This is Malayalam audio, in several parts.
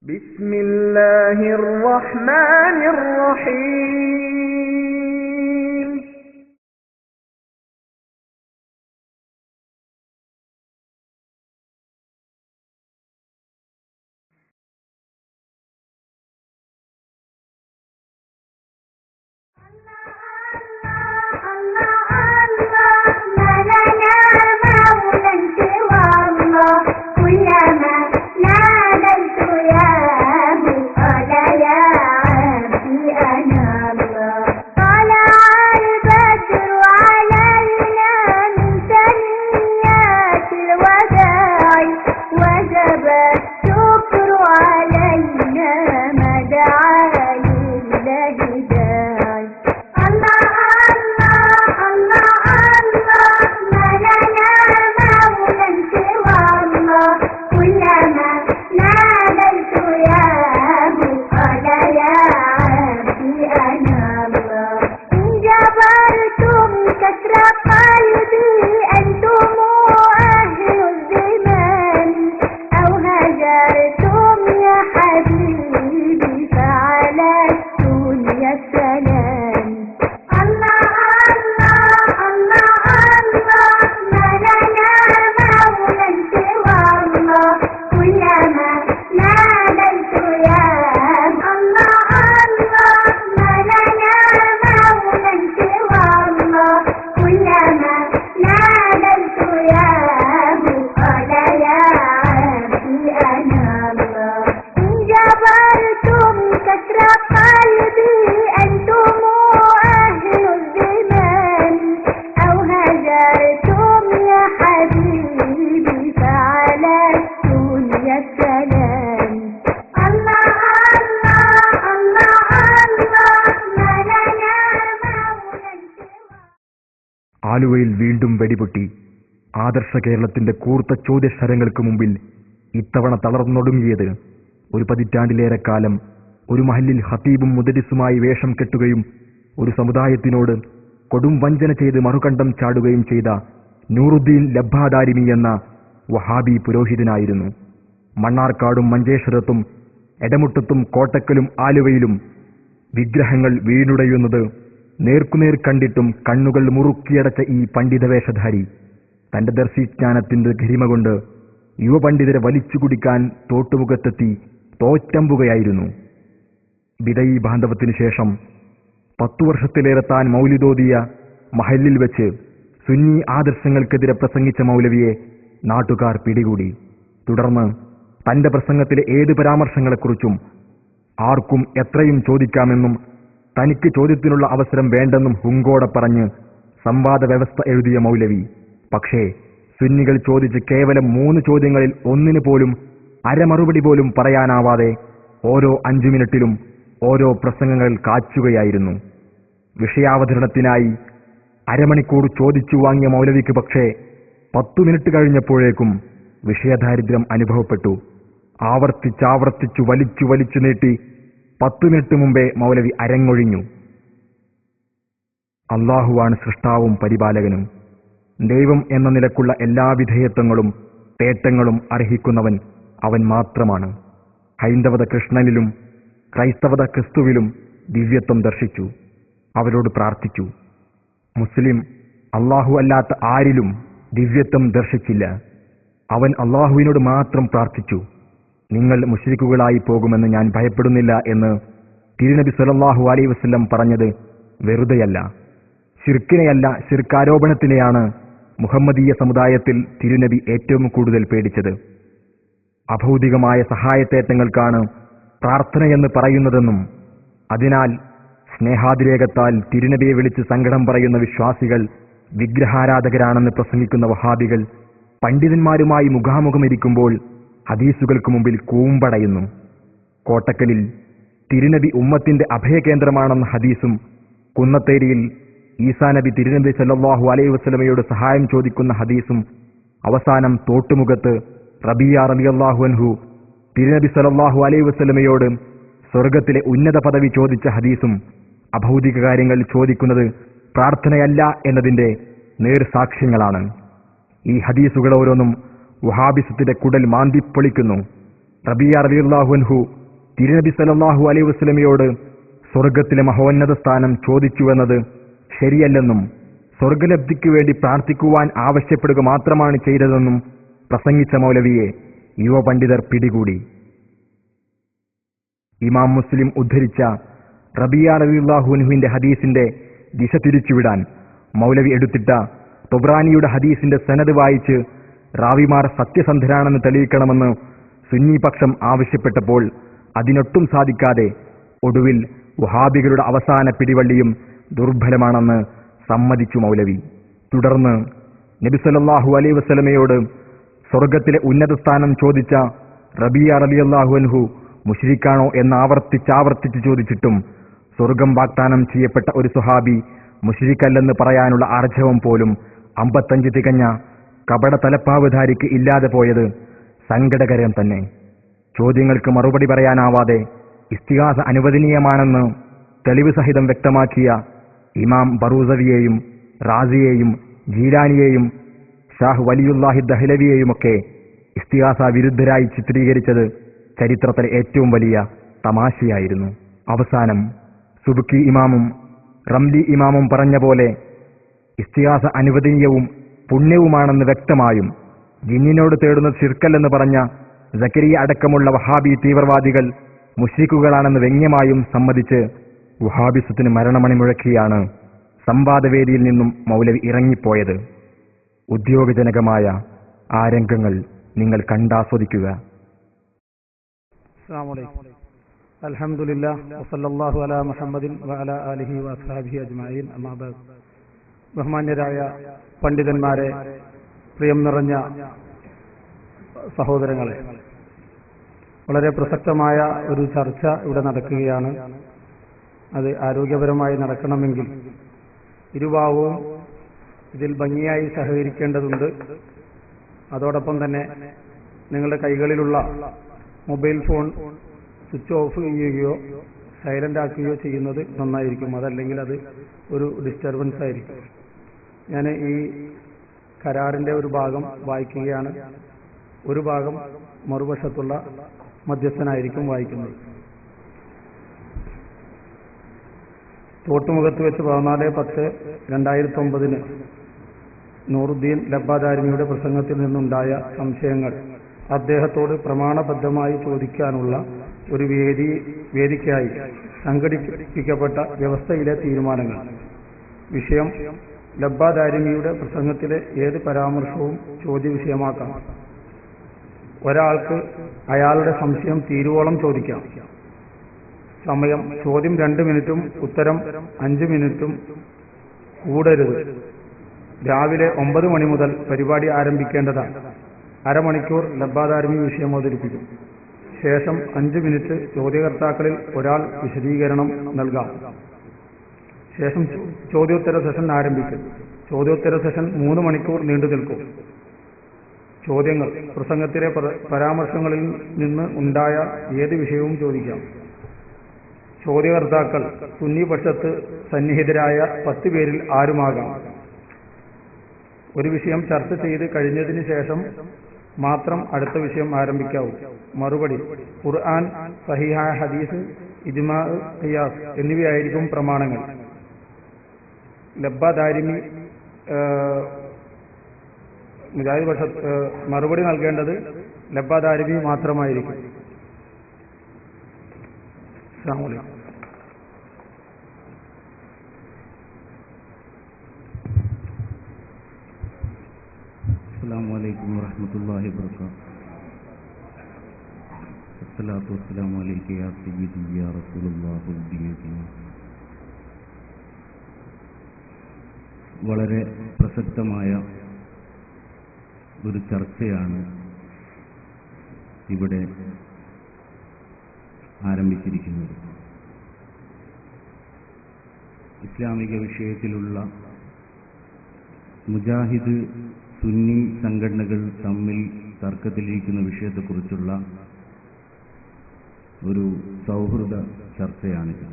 بسم الله الرحمن الرحيم ആലുവയിൽ വീണ്ടും വെടിപൊട്ടി. ആദർശ കേരളത്തിന്റെ കൂർത്ത ചോദ്യശരങ്ങൾക്ക് മുമ്പിൽ ഇത്തവണ തളർന്നൊടുങ്ങിയത് ഒരു പതിറ്റാണ്ടിലേറെക്കാലം ഒരു മഹല്ലിൽ ഖതീബും മുദരിസുമായി വേഷം കെട്ടുകയും ഒരു സമുദായത്തിനോട് കൊടും വഞ്ചന ചെയ്ത് മറുകണ്ഠം ചാടുകയും ചെയ്ത നൂറുദ്ദീൻ ലബ്ബാദാരിമി എന്ന വഹാബി പുരോഹിതനായിരുന്നു. മണ്ണാർക്കാടും മഞ്ചേശ്വരത്തും എടമുട്ടത്തും കോട്ടക്കലും ആലുവയിലും വിഗ്രഹങ്ങൾ വീണുടയുന്നത് നേർക്കുനേർ കണ്ടിട്ടും കണ്ണുകൾ മുറുക്കിയടച്ച ഈ പണ്ഡിതവേഷധാരി തന്റെ ദർശിജ്ഞാനത്തിന്റെ ഗരിമ കൊണ്ട് യുവപണ്ഡിതരെ വലിച്ചു കുടിക്കാൻ തോട്ടുമുഖത്തെത്തി തോറ്റമ്പുകയായിരുന്നു. ബിദഈ ബാന്ധവത്തിനു ശേഷം 10 വർഷത്തിലേറെ താൻ മൗലിദോദിയ മഹല്ലിൽ വെച്ച് സുന്നി ആദർശങ്ങൾക്കെതിരെ പ്രസംഗിച്ച മൗലവിയെ നാട്ടുകാർ പിടികൂടി. തുടർന്ന് തന്റെ പ്രസംഗത്തിലെ ഏത് പരാമർശങ്ങളെക്കുറിച്ചും ആർക്കും എത്രയും ചോദിക്കാമെന്നും തനിക്ക് ചോദ്യത്തിനുള്ള അവസരം വേണ്ടെന്നും ഹുങ്കോടെ പറഞ്ഞ് സംവാദ വ്യവസ്ഥ എഴുതിയ മൗലവി പക്ഷേ സുന്നികൾ ചോദിച്ച് കേവലം 3 ചോദ്യങ്ങളിൽ ഒന്നിന് പോലും അരമറുപടി പോലും പറയാനാവാതെ ഓരോ 5 മിനിറ്റിലും ഓരോ പ്രസംഗങ്ങൾ കാച്ചുകയായിരുന്നു. വിഷയാവതരണത്തിനായി അരമണിക്കൂർ ചോദിച്ചു വാങ്ങിയ മൗലവിക്ക് പക്ഷേ 10 മിനിറ്റ് കഴിഞ്ഞപ്പോഴേക്കും വിഷയദാരിദ്ര്യം അനുഭവപ്പെട്ടു. ആവർത്തിച്ചാവർത്തിച്ചു വലിച്ചു നീട്ടി 10 മിനിറ്റ് മുമ്പേ മൗലവി അരങ്ങൊഴിഞ്ഞു. അല്ലാഹുവാണ് സൃഷ്ടാവും പരിപാലകനും. ദൈവം എന്ന നിലക്കുള്ള എല്ലാ വിധേയത്വങ്ങളും തേട്ടങ്ങളും അർഹിക്കുന്നവൻ അവൻ മാത്രമാണ്. ഹൈന്ദവത കൃഷ്ണനിലും ക്രൈസ്തവത ക്രിസ്തുവിലും ദിവ്യത്വം ദർശിച്ചു, അവരോട് പ്രാർത്ഥിച്ചു. മുസ്ലിം അല്ലാഹു അല്ലാത്ത ആരിലും ദിവ്യത്വം ദർശിച്ചില്ല. അവൻ അല്ലാഹുവിനോട് മാത്രം പ്രാർത്ഥിച്ചു. നിങ്ങൾ മുശ്രിക്കുകളായി പോകുമെന്ന് ഞാൻ ഭയപ്പെടുന്നില്ല എന്ന് തിരുനബി സല്ലല്ലാഹു അലൈഹി വസല്ലം പറഞ്ഞത് വെറുതെയല്ല. ശിർക്കിനെയല്ല, ശിർക്കാരോപണത്തിനെയാണ് മുഹമ്മദീയ സമുദായത്തിൽ തിരുനബി ഏറ്റവും കൂടുതൽ പേടിച്ചത്. അഭൗതികമായ സഹായത്തേട്ടങ്ങൾക്കാണ് പ്രാർത്ഥനയെന്ന് പറയുന്നതെന്നും അതിനാൽ സ്നേഹാതിരേകത്താൽ തിരുനബിയെ വിളിച്ച് സങ്കടം പറയുന്ന വിശ്വാസികൾ വിഗ്രഹാരാധകരാണെന്ന് പ്രസംഗിക്കുന്ന വഹാബികൾ പണ്ഡിതന്മാരുമായി മുഖാമുഖമിരിക്കുമ്പോൾ ഹദീസുകൾക്ക് മുമ്പിൽ കൂമ്പടയുന്നു. കോട്ടക്കലിൽ തിരുനബി ഉമ്മത്തിന്റെ അഭയകേന്ദ്രമാണെന്ന ഹദീസും, കുന്നത്തേരിയിൽ ഈസാ നബി തിരുനബി സല്ലല്ലാഹു അലൈഹി വസല്ലമയോട് സഹായം ചോദിക്കുന്ന ഹദീസും, അവസാനം തോട്ടുമുഖത്ത് റബിയ റളിയല്ലാഹു അൻഹു തിരുനബി സല്ലല്ലാഹു അലൈഹി വസല്ലമയോട് സ്വർഗത്തിലെ ഉന്നത പദവി ചോദിച്ച ഹദീസും അഭൗതിക കാര്യങ്ങൾ ചോദിക്കുന്നത് പ്രാർത്ഥനയല്ല എന്നതിന്റെ നേർസാക്ഷ്യങ്ങളാണ്. ഈ ഹദീസുകൾ ഓരോന്നും വഹാബിസത്തിന്റെ കുടൽ മാന്തിപ്പൊളിക്കുന്നു. റബിയ റളിയല്ലാഹു അൻഹു തിരുനബി സല്ലല്ലാഹു അലൈഹി വസല്ലമയോട് സ്വർഗത്തിലെ മഹോന്നത സ്ഥാനം ചോദിച്ചുവെന്നത് ശരിയല്ലെന്നും സ്വർഗലബ്ധിക്ക് വേണ്ടി പ്രാർത്ഥിക്കുവാൻ ആവശ്യപ്പെടുക മാത്രമാണ് ചെയ്തതെന്നും പ്രസംഗിച്ച മൗലവിയെ യുവ പണ്ഡിതർ പിടികൂടി. ഇമാം മുസ്ലിം ഉദ്ധരിച്ച റബിയ റളിയല്ലാഹു അൻഹുവിന്റെ ഹദീസിന്റെ ദിശ തിരിച്ചുവിടാൻ മൗലവി എടുത്തിട്ട തൊബ്രാനിയുടെ ഹദീസിന്റെ സനദ് വായിച്ച് റാവിമാർ സത്യസന്ധരാണെന്ന് തെളിയിക്കണമെന്ന് സുന്നി പക്ഷം ആവശ്യപ്പെട്ടപ്പോൾ അതിനൊട്ടും സാധിക്കാതെ ഒടുവിൽ വഹാബികളുടെ അവസാന പിടിവള്ളിയും ദുർബലമാണെന്ന് സമ്മതിച്ചു മൗലവി. തുടർന്ന് നബി സല്ലല്ലാഹു അലൈഹി വസല്ലമയോട് സ്വർഗത്തിലെ ഉന്നത സ്ഥാനം ചോദിച്ച റബിയ റളിയല്ലാഹു അൻഹു മുശ്രിക്കാണോ എന്ന് ആവർത്തിച്ച് ചോദിച്ചിട്ടും സ്വർഗം വാഗ്ദാനം ചെയ്യപ്പെട്ട ഒരു സ്വഹാബി മുശ്രിക്കല്ലെന്ന് പറയാനുള്ള ആർജവം പോലും 55 തികഞ്ഞ കപട തലപ്പാവുധാരിക്ക് ഇല്ലാതെ പോയത് സങ്കടകരം തന്നെ. ചോദ്യങ്ങൾക്ക് മറുപടി പറയാനാവാതെ ഇസ്തിഗാസ അനുവദനീയമാണെന്ന് തെളിവ് സഹിതം വ്യക്തമാക്കിയ ഇമാം ബറൂസവിയെയും റാസിയെയും ജീലാനിയെയും ഷാഹ് വലിയുല്ലാഹി ദഹ്ലവിയെയുമൊക്കെ ഇസ്തിഗാസ വിരുദ്ധരായി ചിത്രീകരിച്ചത് ചരിത്രത്തിലെ ഏറ്റവും വലിയ തമാശയായിരുന്നു. അവസാനം സുബ്കി ഇമാമും റംലി ഇമാമും പറഞ്ഞ പോലെ ഇസ്തിഗാസ അനുവദനീയവും പുണ്യവുമാണെന്ന് വ്യക്തമായും ജിന്നിനോട് തേടുന്നത് ശിർക്കല്ലെന്ന് പറഞ്ഞ സക്കരിയ അടക്കമുള്ള വഹാബി തീവ്രവാദികൾ മുശ്രിക്കുകളാണെന്ന് വ്യംഗ്യമായും സമ്മതിച്ച് വഹാബിസത്തിന് മരണമണി മുഴക്കിയാണ് സംവാദവേദിയിൽ നിന്നും മൗലവി ഇറങ്ങിപ്പോയത്. ഉദ്യോഗജനകമായ ആ രംഗങ്ങൾ നിങ്ങൾ കണ്ടാസ്വദിക്കുക. അൽഹംദുലില്ലാഹ് വസല്ലല്ലാഹു അലാ മുഹമ്മദിൻ വഅലാ ആലിഹി വഅസ്ഹാബിഹി അജ്മഈൻ. അമ്മാ ബഅദ്. ബഹുമാന്യരായ പണ്ഡിതന്മാരെ, പ്രിയം നിറഞ്ഞ സഹോദരങ്ങളെ, വളരെ പ്രസക്തമായ ഒരു ചർച്ച ഇവിടെ നടക്കുകയാണ്. അത് ആരോഗ്യപരമായി നടക്കണമെങ്കിൽ ഇരുഭാഗവും ഇതിൽ ഭംഗിയായി സഹകരിക്കേണ്ടതുണ്ട്. അതോടൊപ്പം തന്നെ നിങ്ങളുടെ കൈകളിലുള്ള മൊബൈൽ ഫോൺ സ്വിച്ച് ഓഫ് ചെയ്യുകയോ സൈലന്റ് ആക്കുകയോ ചെയ്യുന്നത് നന്നായിരിക്കും. അതല്ലെങ്കിൽ അത് ഒരു ഡിസ്റ്റർബൻസ് ആയിരിക്കും. ഞാൻ ഈ കരാറിന്റെ ഒരു ഭാഗം വായിക്കുകയാണ്. ഒരു ഭാഗം മറുവശത്തുള്ള മധ്യസ്ഥനായിരിക്കും വായിക്കുന്നത്. തോട്ടുമുഖത്ത് വെച്ച് 14/10/2009 നൂറുദ്ദീൻ ലബ്ബാദാരിമിയുടെ പ്രസംഗത്തിൽ നിന്നുണ്ടായ സംശയങ്ങൾ അദ്ദേഹത്തോട് പ്രമാണബദ്ധമായി ചോദിക്കാനുള്ള ഒരു വേദിക്കായി സംഘടിപ്പിക്കപ്പെട്ട വ്യവസ്ഥയിലെ തീരുമാനങ്ങൾ. വിഷയം: ലബ്ബാദാരിമിയുടെ പ്രസംഗത്തിലെ ഏത് പരാമർശവും ചോദ്യവിഷയമാക്കാം. ഒരാൾക്ക് അയാളുടെ സംശയം തീരുവോളം ചോദിക്കാം. സമയം: ചോദ്യം 2 മിനിറ്റും ഉത്തരം 5 മിനിറ്റും കൂടരുത്. രാവിലെ 9 മണി മുതൽ പരിപാടി ആരംഭിക്കേണ്ടതാണ്. അരമണിക്കൂർ ലബ്ബാദാരിമി വിഷയം അവതരിപ്പിക്കും. ശേഷം 5 മിനിറ്റ് ചോദ്യകർത്താക്കളിൽ ഒരാൾ വിശദീകരണം നൽകാം. ശേഷം ചോദ്യോത്തര സെഷൻ ആരംഭിക്കും. ചോദ്യോത്തര സെഷൻ 3 മണിക്കൂർ നീണ്ടു നിൽക്കും. ചോദ്യങ്ങൾ: പ്രസംഗത്തിലെ പരാമർശങ്ങളിൽ നിന്ന് ഉണ്ടായ ഏത് വിഷയവും ചോദിക്കാം. ചോദ്യകർത്താക്കൾ സുന്നി പക്ഷത്ത് സന്നിഹിതരായ 10 പേരിൽ ആരുമാകാം. ഒരു വിഷയം ചർച്ച ചെയ്ത് കഴിഞ്ഞതിന് ശേഷം മാത്രം അടുത്ത വിഷയം ആരംഭിക്കാവൂ. മറുപടി: ഖുർആൻ, സഹീഹായ ഹദീസ്, ഇജ്മാ, ഖിയാസ് എന്നിവയായിരിക്കും പ്രമാണങ്ങൾ. ലബ്ബാദാരിമി മുജാഹിദ് പക്ഷത്ത് മറുപടി നൽകേണ്ടത് ലബ്ബാദാരിമി മാത്രമായിരിക്കും. അസ്സലാമു അലൈക്കും. അസ്സലാമു അലൈക്കും വറഹ്മത്തുള്ളാഹി വബറകാതുഹു. അസ്സലാത്തു വസ്സലാമു അലൈക യാ സയ്യിദി യാ റസൂലുള്ളാഹി ബിയദിന. വളരെ പ്രസക്തമായ ഒരു ചർച്ചയാണ് ഇവിടെ ആരംഭിച്ചിരിക്കുന്നത്. ഇസ്ലാമിക വിഷയത്തിലുള്ള മുജാഹിദ് സുന്നി സംഘടനകൾ തമ്മിൽ തർക്കത്തിലിരിക്കുന്ന വിഷയത്തെക്കുറിച്ചുള്ള ഒരു സൗഹൃദ ചർച്ചയാണിത്.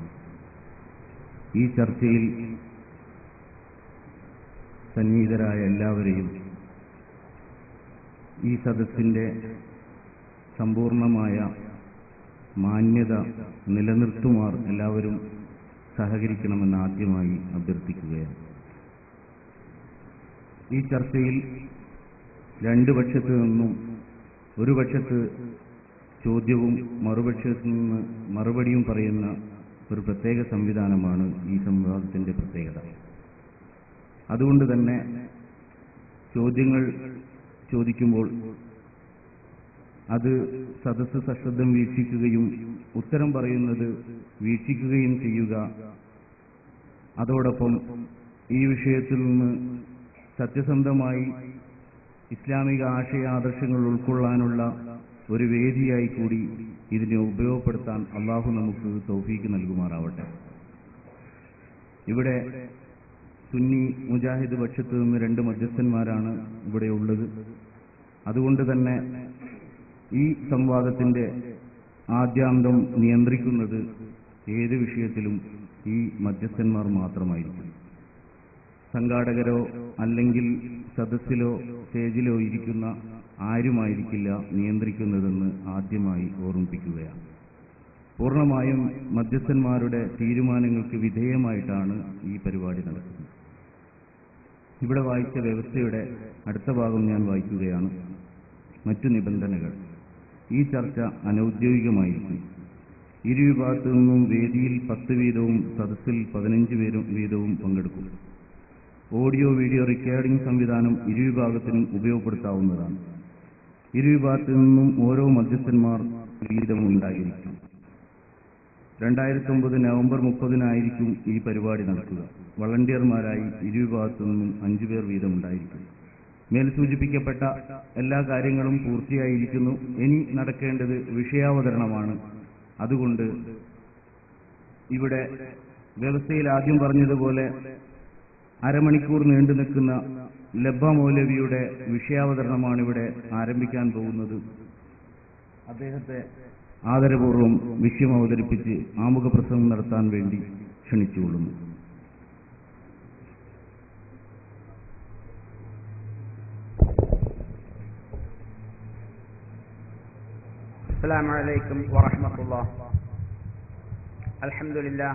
ഈ ചർച്ചയിൽ സന്നിഹിതരായ എല്ലാവരെയും ഈ സദസ്സിന്റെ സമ്പൂർണമായ മാന്യത നിലനിർത്തുമാർ എല്ലാവരും സഹകരിക്കണമെന്ന് ആദ്യമായി അഭ്യർത്ഥിക്കുകയാണ്. ഈ ചർച്ചയിൽ രണ്ട് പക്ഷത്തു നിന്നും ഒരു പക്ഷത്ത് ചോദ്യവും മറുപക്ഷത്തു നിന്ന് മറുപടിയും പറയുന്ന ഒരു പ്രത്യേക സംവിധാനമാണ് ഈ സംവാദത്തിന്റെ പ്രത്യേകത. അതുകൊണ്ട് തന്നെ ചോദ്യങ്ങൾ ചോദിക്കുമ്പോൾ അത് സദസ്സ് സശ്രദ്ധം വീക്ഷിക്കുകയും ഉത്തരം പറയുന്നത് വീക്ഷിക്കുകയും ചെയ്യുക. അതോടൊപ്പം ഈ വിഷയത്തിൽ നിന്ന് സത്യസന്ധമായി ഇസ്ലാമിക ആശയാദർശങ്ങൾ ഉൾക്കൊള്ളാനുള്ള ഒരു വേദിയായി കൂടി ഇതിനെ ഉപയോഗപ്പെടുത്താൻ അള്ളാഹു നമുക്ക് തൗഫീക്ക് നൽകുമാറാവട്ടെ. ഇവിടെ സുന്നി മുജാഹിദ് പക്ഷത്ത് നിന്ന് രണ്ട് മധ്യസ്ഥന്മാരാണ് ഇവിടെ ഉള്ളത്. അതുകൊണ്ട് തന്നെ ഈ സംവാദത്തിന്റെ ആദ്യാന്തം നിയന്ത്രിക്കുന്നത് ഏത് വിഷയത്തിലും ഈ മധ്യസ്ഥന്മാർ മാത്രമായിരിക്കും. സംഘാടകരോ അല്ലെങ്കിൽ സദസ്സിലോ സ്റ്റേജിലോ ഇരിക്കുന്ന ആരുമായിരിക്കില്ല നിയന്ത്രിക്കുന്നതെന്ന് ആദ്യമായി ഓർമ്മിപ്പിക്കുകയാണ്. പൂർണ്ണമായും മധ്യസ്ഥന്മാരുടെ തീരുമാനങ്ങൾക്ക് വിധേയമായിട്ടാണ് ഈ പരിപാടി നടക്കുന്നത്. ഇവിടെ വായിച്ച വ്യവസ്ഥയുടെ അടുത്ത ഭാഗം ഞാൻ വായിക്കുകയാണ്. മറ്റു നിബന്ധനകൾ: ഈ ചർച്ച അനൌദ്യോഗികമായിരിക്കും. ഇരുവിഭാഗത്തു നിന്നും വേദിയിൽ 10 വീതവും സദസ്സിൽ 15 വീതവും പങ്കെടുക്കും. ഓഡിയോ വീഡിയോ റെക്കോർഡിംഗ് സംവിധാനം ഇരുവിഭാഗത്തിനും ഉപയോഗപ്പെടുത്താവുന്നതാണ്. ഇരുവിഭാഗത്തു നിന്നും ഓരോ മധ്യസ്ഥന്മാർ വീതം ഉണ്ടായിരിക്കും. 2009 നവംബർ 30-നായിരിക്കും ഈ പരിപാടി നടക്കുക. വളണ്ടിയർമാരായി ഇരുവിഭാഗത്തു നിന്നും 5 പേർ വീതം ഉണ്ടായിരിക്കും. മേൽ സൂചിപ്പിക്കപ്പെട്ട എല്ലാ കാര്യങ്ങളും പൂർത്തിയായിരിക്കുന്നു. ഇനി നടക്കേണ്ടത് വിഷയാവതരണമാണ്. അതുകൊണ്ട് ഇവിടെ വ്യവസ്ഥയിൽ ആദ്യം പറഞ്ഞതുപോലെ അരമണിക്കൂർ നീണ്ടു നിൽക്കുന്ന ലബ്ബ മൗലവിയുടെ വിഷയാവതരണമാണ് ഇവിടെ ആരംഭിക്കാൻ പോകുന്നത്. അദ്ദേഹത്തെ ആദരപൂർവ്വം വിഷയം അവതരിപ്പിച്ച് ആമുഖ പ്രസംഗം നടത്താൻ വേണ്ടി ക്ഷണിച്ചുകൊള്ളുന്നു. السلام عليكم ورحمة الله. الحمد لله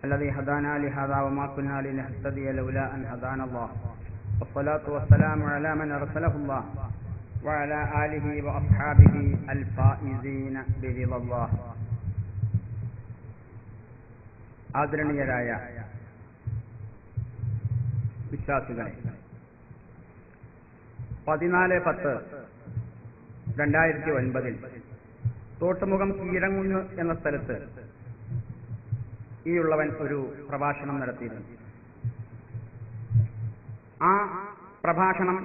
الذي هدانا لهذا وما كنا لنهتدي لولا أن هدانا الله, والصلاة والسلام على من أرسله الله وعلى آله وأصحابه الفائزين برضا الله. ആദരണീയരായ വിശ്വാസികളെ, 14/10/2009 തോട്ടുമുഖം കീഴങ്ങുന്ന് എന്ന സ്ഥലത്ത് ഈ ഉള്ളവൻ ഒരു പ്രഭാഷണം നടത്തിയിരുന്നു. ആ പ്രഭാഷണം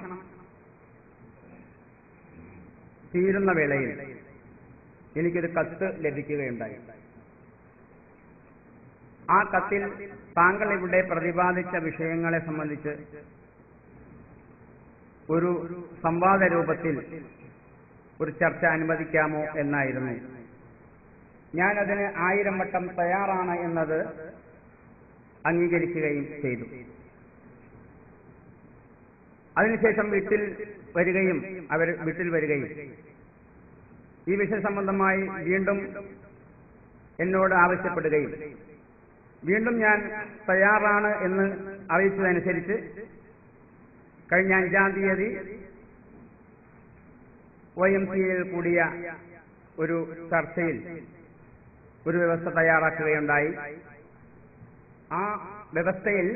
തീരുന്ന വേളയിൽ എനിക്കൊരു കത്ത് ലഭിക്കുകയുണ്ടായി. ആ കത്തിൽ താങ്കൾ ഇവിടെ പ്രതിപാദിച്ച വിഷയങ്ങളെ സംബന്ധിച്ച് ഒരു സംവാദ രൂപത്തിൽ ഒരു ചർച്ച അനുവദിക്കാമോ എന്നായിരുന്നു. ഞാനതിന് 1000 വട്ടം തയ്യാറാണ് എന്നത് അംഗീകരിക്കുകയും ചെയ്തു. അതിനുശേഷം വീട്ടിൽ വരികയും ഈ വിഷയ സംബന്ധമായി വീണ്ടും എന്നോട് ആവശ്യപ്പെടുകയും വീണ്ടും ഞാൻ തയ്യാറാണ് എന്ന് അറിയിച്ചതനുസരിച്ച് കഴിഞ്ഞ 5-ാം തീയതി YMCA-യിൽ കൂടിയ ഒരു ചർച്ചയിൽ ഒരു വ്യവസ്ഥ തയ്യാറാക്കുകയുണ്ടായി. ആ വ്യവസ്ഥയിൽ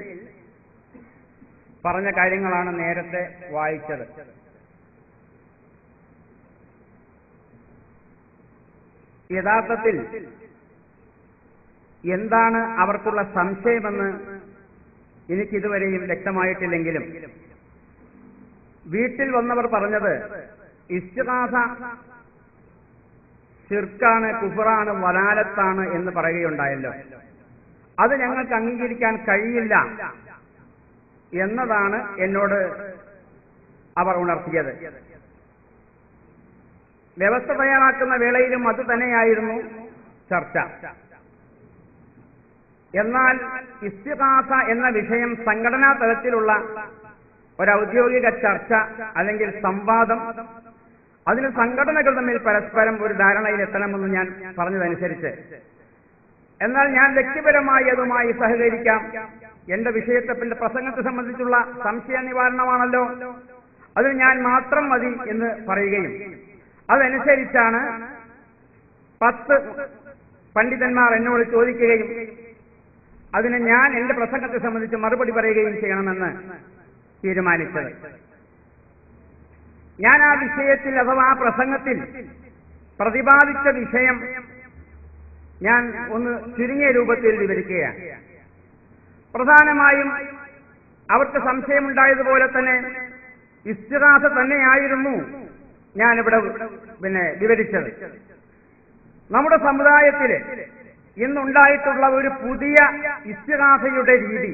പറഞ്ഞ കാര്യങ്ങളാണ് നേരത്തെ വായിച്ചത്. യഥാർത്ഥത്തിൽ എന്താണ് അവർക്കുള്ള സംശയമെന്ന് എനിക്കിതുവരെയും വ്യക്തമായിട്ടില്ലെങ്കിലും വീട്ടിൽ വന്നവർ പറഞ്ഞത് ഇസ്തിഗാസ ശിർക്കാണ്, കുഫറാണ്, വലാലത്താണ് എന്ന് പറയുകയുണ്ടായല്ലോ. അത് ഞങ്ങൾക്ക് അംഗീകരിക്കാൻ കഴിയില്ല എന്നതാണ് എന്നോട് അവർ ഉണർത്തിയത്. വ്യവസ്ഥ തയ്യാറാക്കുന്ന വേളയിലും അത് തന്നെയായിരുന്നു ചർച്ച. എന്നാൽ ഇസ്തിഗാസ എന്ന വിഷയം സംഘടനാ തലത്തിലുള്ള ഒരൗദ്യോഗിക ചർച്ച അല്ലെങ്കിൽ സംവാദം അതിന് സംഘടനകൾ തമ്മിൽ പരസ്പരം ഒരു ധാരണയിലെത്തണമെന്ന് ഞാൻ പറഞ്ഞതനുസരിച്ച്. എന്നാൽ ഞാൻ വ്യക്തിപരമായി അതുമായി സഹകരിക്കാം. എന്റെ വിഷയത്തെ പ്രസംഗത്തെ സംബന്ധിച്ചുള്ള സംശയ നിവാരണമാണല്ലോ, അത് ഞാൻ മാത്രം മതി എന്ന് പറയുകയും അതനുസരിച്ചാണ് 10 പണ്ഡിതന്മാർ എന്നോട് ചോദിക്കുകയും അതിന് ഞാൻ എന്റെ പ്രസംഗത്തെ സംബന്ധിച്ച് മറുപടി പറയുകയും ചെയ്യണമെന്ന് തീരുമാനിച്ചത്. ഞാൻ ആ വിഷയത്തിൽ അഥവാ ആ പ്രസംഗത്തിൽ പ്രതിപാദിച്ച വിഷയം ഞാൻ ഒന്ന് ചുരുങ്ങിയ രൂപത്തിൽ വിവരിക്കുകയാണ്. പ്രധാനമായും അവർക്ക് സംശയമുണ്ടായതുപോലെ തന്നെ ഇസ്തിഗാസ തന്നെയായിരുന്നു ഞാനിവിടെ വിവരിച്ചത്. നമ്മുടെ സമുദായത്തിൽ ഇന്നുണ്ടായിട്ടുള്ള ഒരു പുതിയ ഇസ്തിഗാസയുടെ രീതി